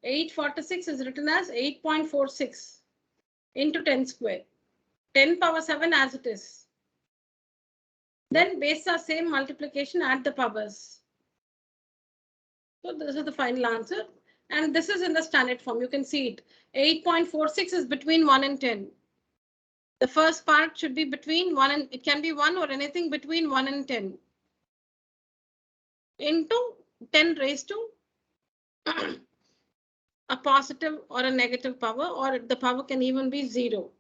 (846) is written as 8.46 into 10 square. 10 power 7 as it is. Then base are same, multiplication, add the powers. So this is the final answer. And this is in the standard form. You can see it. 8.46 is between 1 and 10. The first part should be between 1 and it can be 1 or anything between 1 and 10 into 10 raised to a positive or a negative power, or the power can even be 0.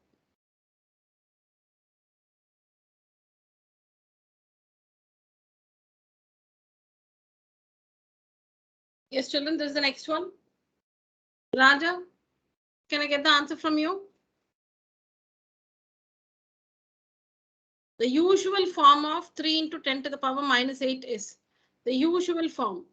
Yes, children, this is the next one. Raja, can I get the answer from you? The usual form of 3 into 10 to the power minus 8 is the usual form.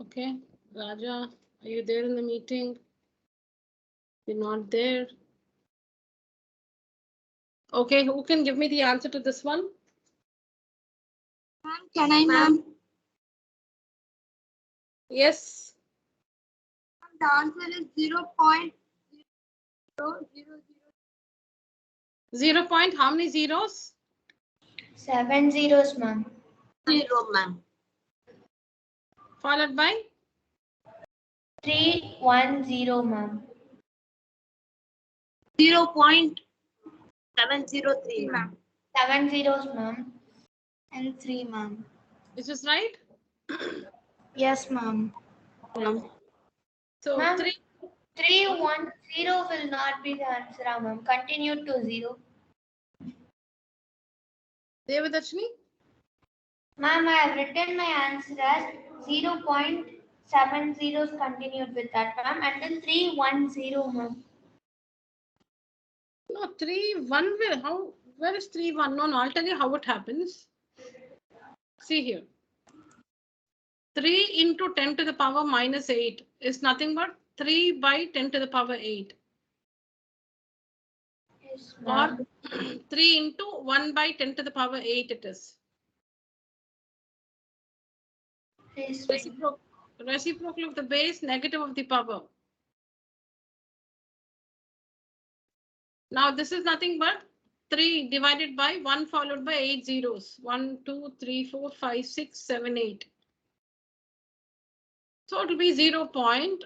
Okay, Raja, are you there in the meeting? You're not there. Okay, who can give me the answer to this one? Ma'am, can I, ma'am? Yes. The answer is 0.0000. 0 point, how many zeros? 7 zeros, ma'am. 0, ma'am. Followed by 310, ma'am. 0.703, ma'am. 7 zeros, ma'am. And 3, ma'am. is this right? Yes, ma'am. So Ma'am, 3. 310 will not be the answer, ma'am. Continue to 0. Devadarshini? Ma'am, I have written my answer as 0.70 continued with that, ma'am. And then 310, ma'am. No, 3, 1 will, how, where is 3, 1? No, I'll tell you how it happens. See here. 3 into 10 to the power minus 8 is nothing but 3 by 10 to the power 8. Yes, Or ma'am. 3 into 1 by 10 to the power 8 it is. Yes, Reciprocal of the base, negative of the power. Now this is nothing but 3 divided by 1 followed by 8 zeros. 1, 2, 3, 4, 5, 6, 7, 8. So it will be 0 point.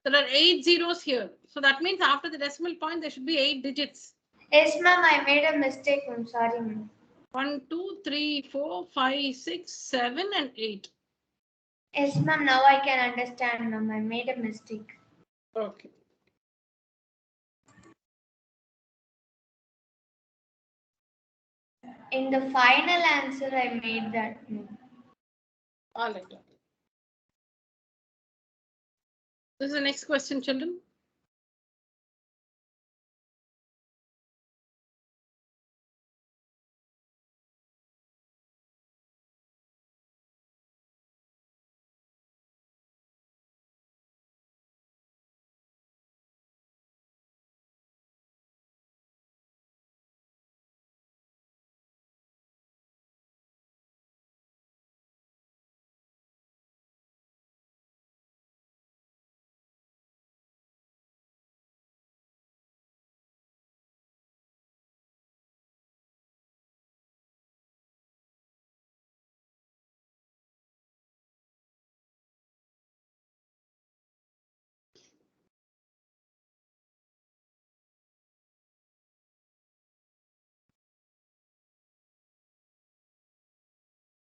There are 8 zeros here. So that means after the decimal point, there should be 8 digits. Yes, ma'am, I made a mistake. I'm sorry, ma'am. 1, 2, 3, 4, 5, 6, 7, and 8. Yes, ma'am, now I can understand, ma'am. I made a mistake. Okay. In the final answer, I made that, ma'am. All right. This is the next question, children.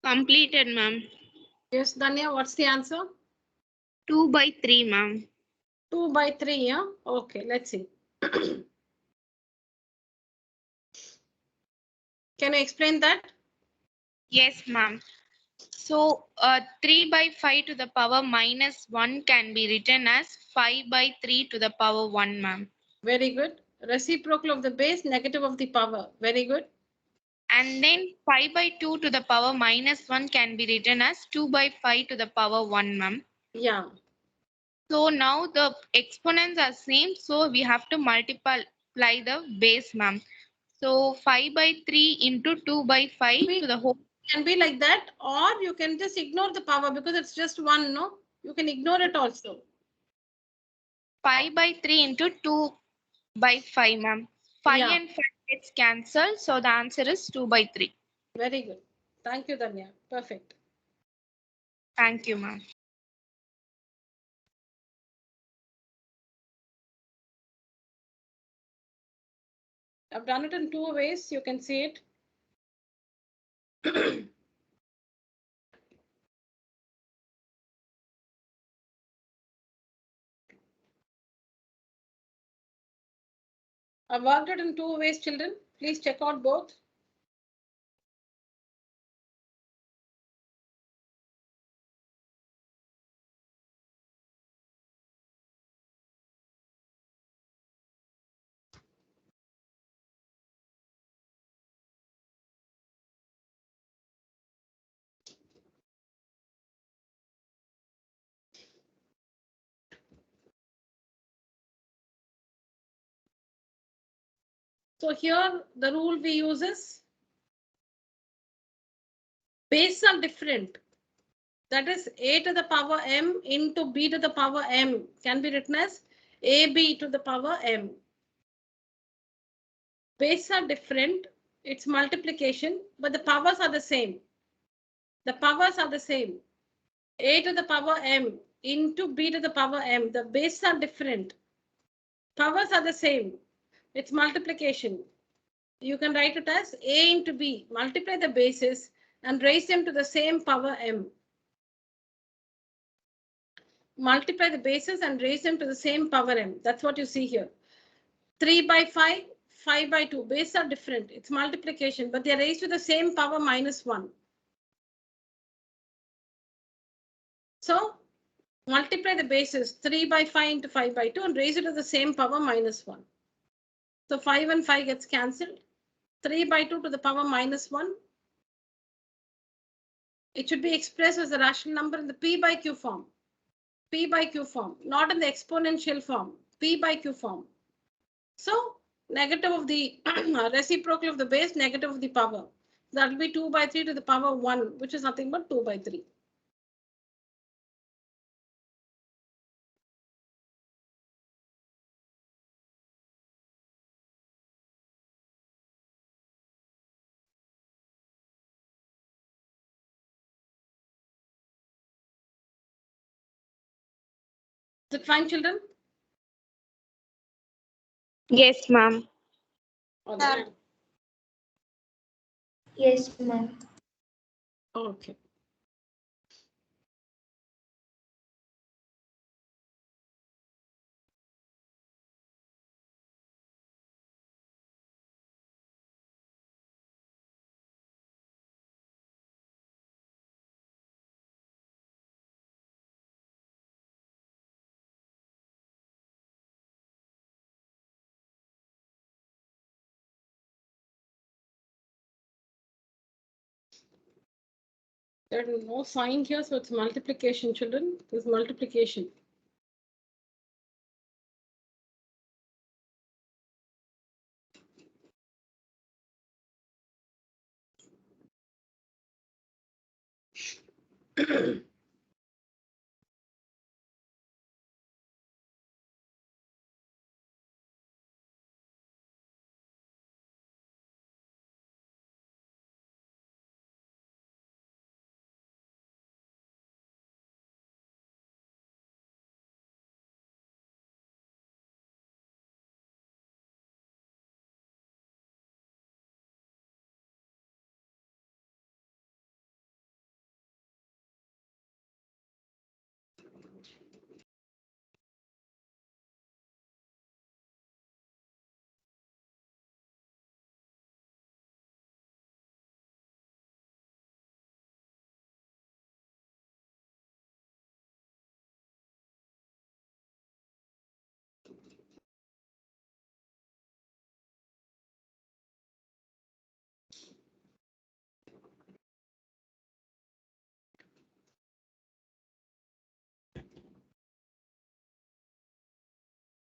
Completed, ma'am. Yes, Danya, what's the answer? 2 by 3, ma'am. 2 by 3, yeah? Okay, let's see. Can you explain that? Yes, ma'am. So 3 by 5 to the power minus 1 can be written as 5 by 3 to the power 1, ma'am. Very good. Reciprocal of the base, negative of the power. Very good. And then 5 by 2 to the power minus 1 can be written as 2 by 5 to the power 1, ma'am. Yeah. So now the exponents are same, so we have to multiply the base, ma'am. So 5 by 3 into 2 by 5 to the whole. Can be like that, or you can just ignore the power because it's just 1, no? You can ignore it also. 5 by 3 into 2 by 5, ma'am. 5 Yeah. and 5 gets cancelled, so the answer is 2 by 3. Very good. Thank you, Danya. Perfect. Thank you, ma'am. I've done it in 2 ways. You can see it. I've worked it in 2 ways, children. Please check out both. So here the rule we use is bases are different. That is a to the power m into b to the power m can be written as ab to the power m. Bases are different. It's multiplication, but the powers are the same. The powers are the same. A to the power m into b to the power m. The bases are different. Powers are the same. It's multiplication. You can write it as a into b. Multiply the bases and raise them to the same power m. Multiply the bases and raise them to the same power m. That's what you see here. 3 by 5, 5 by 2. Bases are different. It's multiplication, but they're raised to the same power minus 1. So multiply the bases 3 by 5 into 5 by 2 and raise it to the same power minus 1. So 5 and 5 gets cancelled. 3 by 2 to the power minus 1. It should be expressed as a rational number in the P by Q form. P by Q form, not in the exponential form. P by Q form. So negative of the reciprocal of the base, negative of the power. That will be 2 by 3 to the power 1, which is nothing but 2 by 3. Is it fine, children? Yes, ma'am. Yes, ma'am. Okay. There is no sign here, so it's multiplication, children. It's multiplication.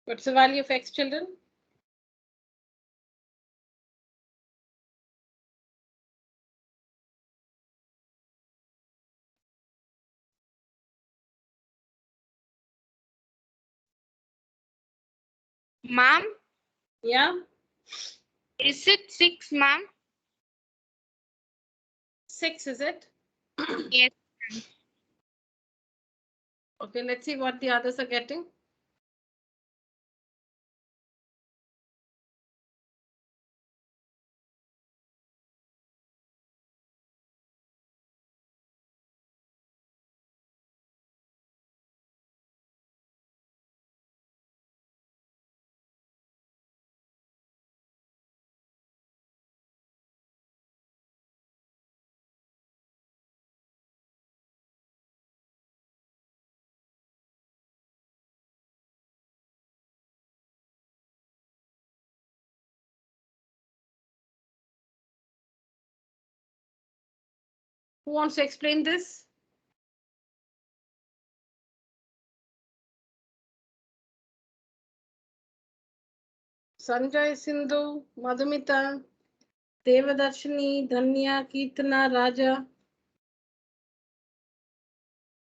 What's the value of x, children? Ma'am, Yeah, is it 6, ma'am? 6, is it? Yes. Okay, let's see what the others are getting. Who wants to explain this? Sanjay, Sindhu, Madhumita, Devadarshini, Dhanya, Kirtana, Raja.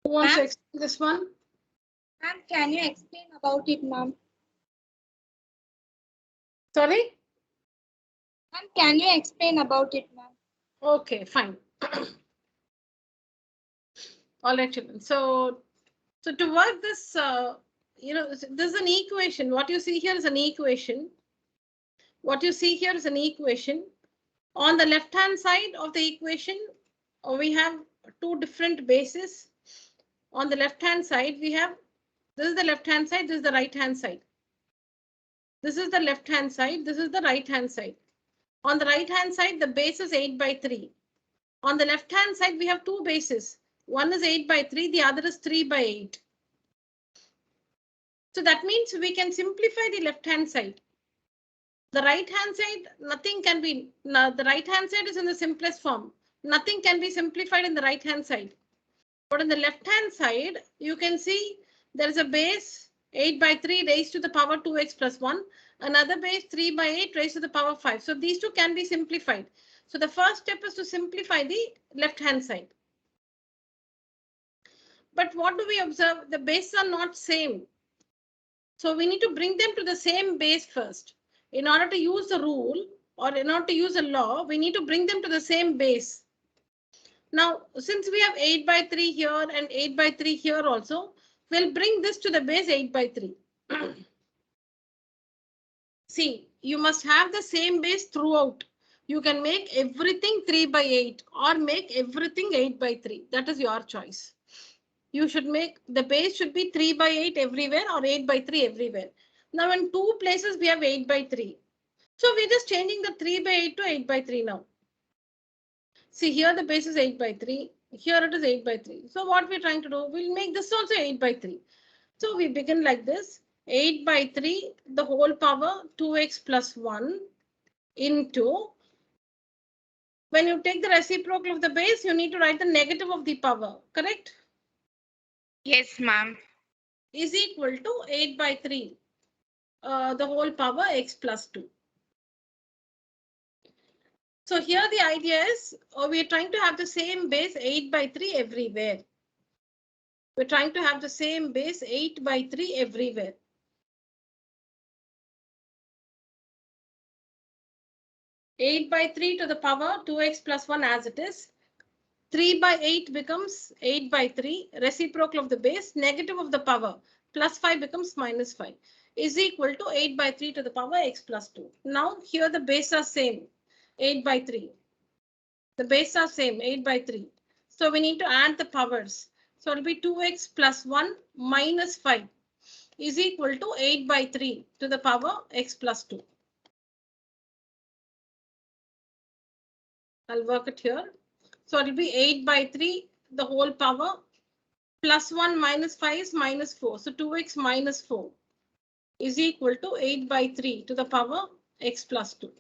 Who wants to explain this one? Ma'am, can you explain about it, ma'am? Sorry? Ma'am, can you explain about it, ma'am? Okay, fine. All right, children. So to work this, this is an equation. What you see here is an equation. What you see here is an equation. On the left-hand side of the equation, we have two different bases. On the left-hand side, we have, this is the left-hand side, this is the right-hand side. This is the left-hand side, this is the right-hand side. On the right-hand side, the base is 8 by 3. On the left-hand side, we have two bases. One is 8 by 3, the other is 3 by 8. So that means we can simplify the left-hand side. The right hand side, nothing can be, the right hand side is in the simplest form. Nothing can be simplified in the right hand side. But on the left hand side, you can see there is a base 8 by 3 raised to the power 2x plus 1. Another base 3 by 8 raised to the power 5. So these two can be simplified. So the first step is to simplify the left hand side. But what do we observe? The bases are not same. So we need to bring them to the same base first. In order to use the rule or in order to use a law, we need to bring them to the same base. Now, since we have 8 by 3 here and 8 by 3 here also, we'll bring this to the base 8 by 3. See, you must have the same base throughout. You can make everything 3 by 8 or make everything 8 by 3. That is your choice. You should make the base should be 3 by 8 everywhere or 8 by 3 everywhere. Now in two places we have 8 by 3. So we're just changing the 3 by 8 to 8 by 3 now. See, here the base is 8 by 3. Here it is 8 by 3. So what we're trying to do, we'll make this also 8 by 3. So we begin like this. 8 by 3, the whole power 2x plus 1 into, when you take the reciprocal of the base, you need to write the negative of the power, correct? Yes, ma'am. Is equal to 8 by 3, the whole power x plus 2. So here the idea is we are trying to have the same base 8 by 3 everywhere. We're trying to have the same base 8 by 3 everywhere. Eight by 3 to the power 2x plus 1 as it is. 3 by 8 becomes 8 by 3, reciprocal of the base, negative of the power, plus 5 becomes minus 5, is equal to 8 by 3 to the power x plus 2. Now here the base are same, 8 by 3. The base are same, 8 by 3. So we need to add the powers. So it will be 2x plus 1 minus 5 is equal to 8 by 3 to the power x plus 2. I'll work it here. So it will be 8 by 3, the whole power, plus 1 minus 5 is minus 4. So 2x minus 4 is equal to 8 by 3 to the power x plus 2.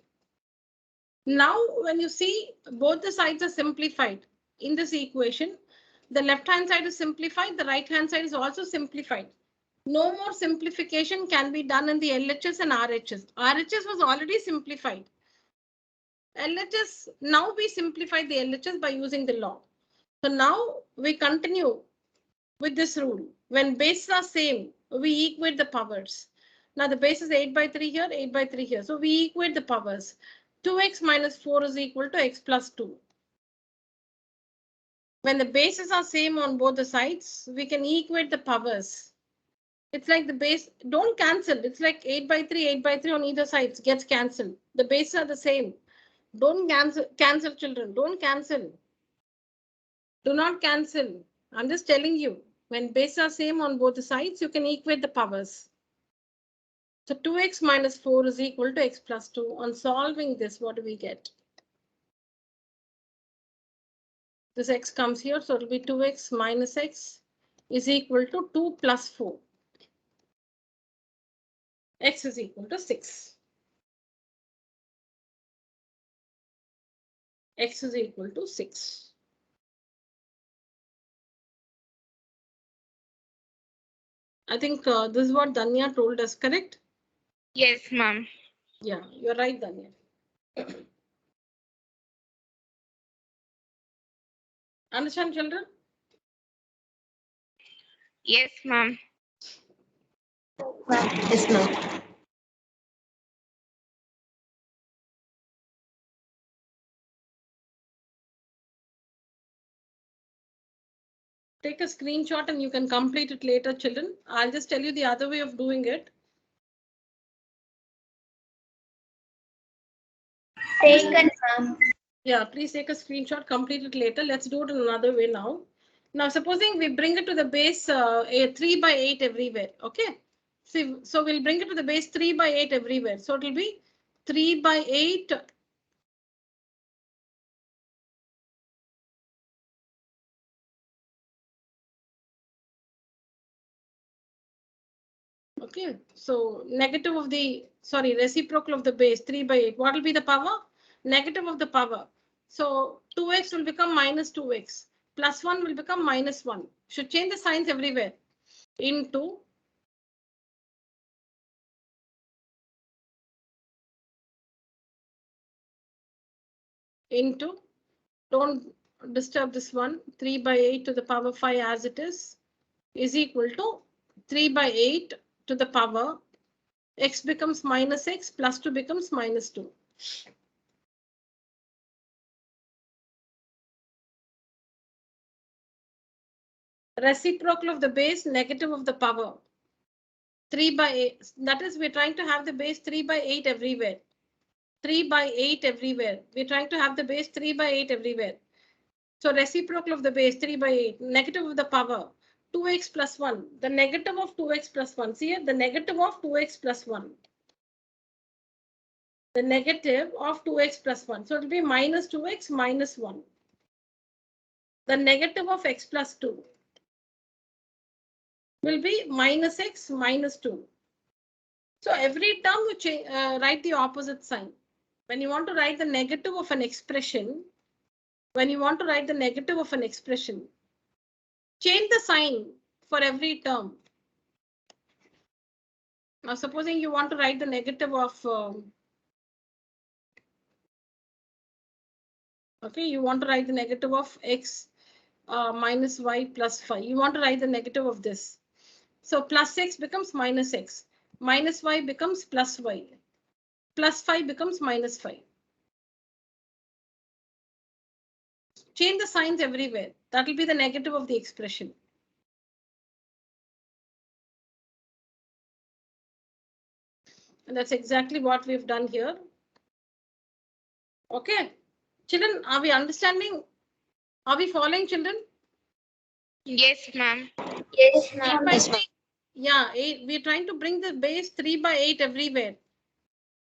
Now, when you see both the sides are simplified in this equation, the left hand side is simplified, the right hand side is also simplified. No more simplification can be done in the LHS and RHS. RHS was already simplified. LHS, now we simplify the LHS by using the law. So now we continue with this rule. When bases are same, we equate the powers. Now the base is 8 by 3 here, 8 by 3 here. So we equate the powers. 2x minus 4 is equal to x plus 2. When the bases are same on both the sides, we can equate the powers. It's like the base, don't cancel. It's like 8 by 3, 8 by 3 on either side gets cancelled. The bases are the same. Don't cancel children. Don't cancel. Do not cancel. I'm just telling you, when bases are same on both the sides, you can equate the powers. So 2x minus 4 is equal to x plus 2. On solving this, what do we get? This x comes here, so it will be 2x minus x is equal to 2 plus 4. X is equal to 6. X is equal to 6. I think this is what Danya told us, correct? Yes, ma'am. Yeah, you're right, Danya. Understand, children? Yes, ma'am. Yes, ma'am. Take a screenshot and you can complete it later, children. I'll just tell you the other way of doing it. Taken, ma'am. Yeah, please take a screenshot, complete it later. Let's do it in another way now. Now, supposing we bring it to the base 3 by 8 everywhere. Okay. So we'll bring it to the base 3 by 8 everywhere. So it will be 3 by 8. Okay. Okay, so negative of the, sorry, reciprocal of the base 3 by 8. What will be the power? Negative of the power. So 2x will become minus 2x. Plus 1 will become minus 1. Should change the signs everywhere. Into don't disturb this one, 3 by 8 to the power 5 as it is equal to 3 by 8 to the power x becomes minus x plus 2 becomes minus 2. Reciprocal of the base, negative of the power 3 by 8. That is, we're trying to have the base 3 by 8 everywhere. 3 by 8 everywhere. We're trying to have the base 3 by 8 everywhere. So reciprocal of the base 3 by 8, negative of the power 2x plus 1. The negative of 2x plus 1. See here, the negative of 2x plus 1. The negative of 2x plus 1. So it will be minus 2x minus 1. The negative of x plus 2 will be minus x minus 2. So every term you write the opposite sign. When you want to write the negative of an expression, change the sign for every term. Now, supposing you want to write the negative of, okay, you want to write the negative of x minus y plus 5. You want to write the negative of this. So plus x becomes minus x. Minus y becomes plus y. Plus 5 becomes minus 5. Change the signs everywhere. That will be the negative of the expression. And that's exactly what we've done here. Okay. Children, are we understanding? Are we following, children? Yes, ma'am. Yes, ma'am. Yeah, we're trying to bring the base 3 by 8 everywhere.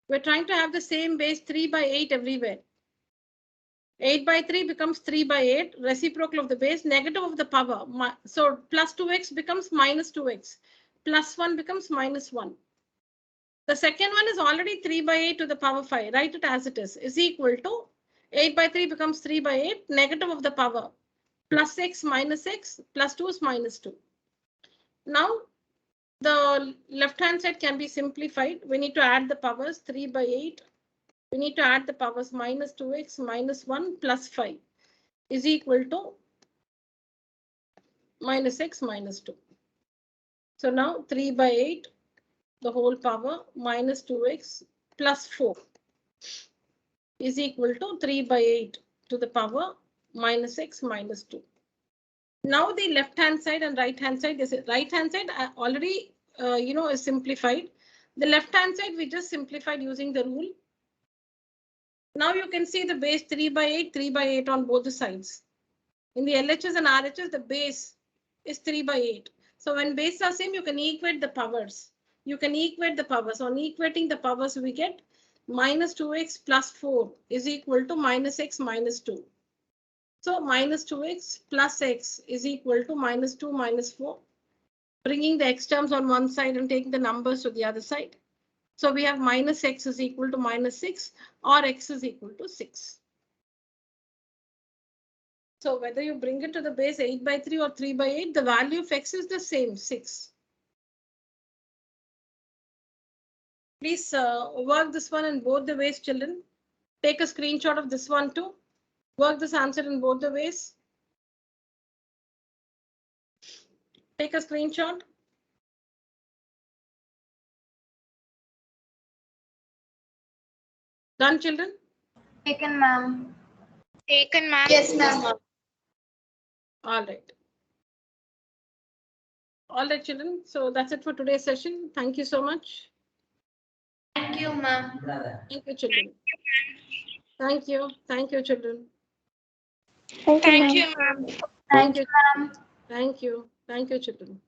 We're trying to have the same base 3 by 8 everywhere. 8 by 3 becomes 3 by 8, reciprocal of the base, negative of the power. So plus 2x becomes minus 2x. Plus 1 becomes minus 1. The second one is already 3 by 8 to the power 5. Write it as it is equal to 8 by 3 becomes 3 by 8, negative of the power. Plus x minus x, plus 2 is minus 2. Now, the left-hand side can be simplified. We need to add the powers 3 by 8. We need to add the powers minus 2x minus 1 plus 5 is equal to minus x minus 2. So now 3 by 8, the whole power minus 2x plus 4 is equal to 3 by 8 to the power minus x minus 2. Now the left-hand side and right-hand side is right-hand side already is simplified. The left-hand side we just simplified using the rule. Now you can see the base 3 by 8 on both the sides. In the LHS and RHS, the base is 3 by 8. So when bases are same, you can equate the powers. On equating the powers, we get minus 2x plus 4 is equal to minus x minus 2. So minus 2x plus x is equal to minus 2 minus 4. Bringing the x terms on one side and taking the numbers to the other side. So we have minus x is equal to minus 6 or x is equal to 6. So whether you bring it to the base 8 by 3 or 3 by 8, the value of x is the same, 6. Please work this one in both the ways, children. Take a screenshot of this one too. Work this answer in both the ways. Take a screenshot. Done, children? Taken, ma'am. Taken, ma'am. Yes, ma'am. All right. All right, children. So that's it for today's session. Thank you so much. Thank you, ma'am. Thank you, children. Thank you. Thank you, children. Thank you, ma'am. Thank you, ma'am. Thank you. Thank you, children.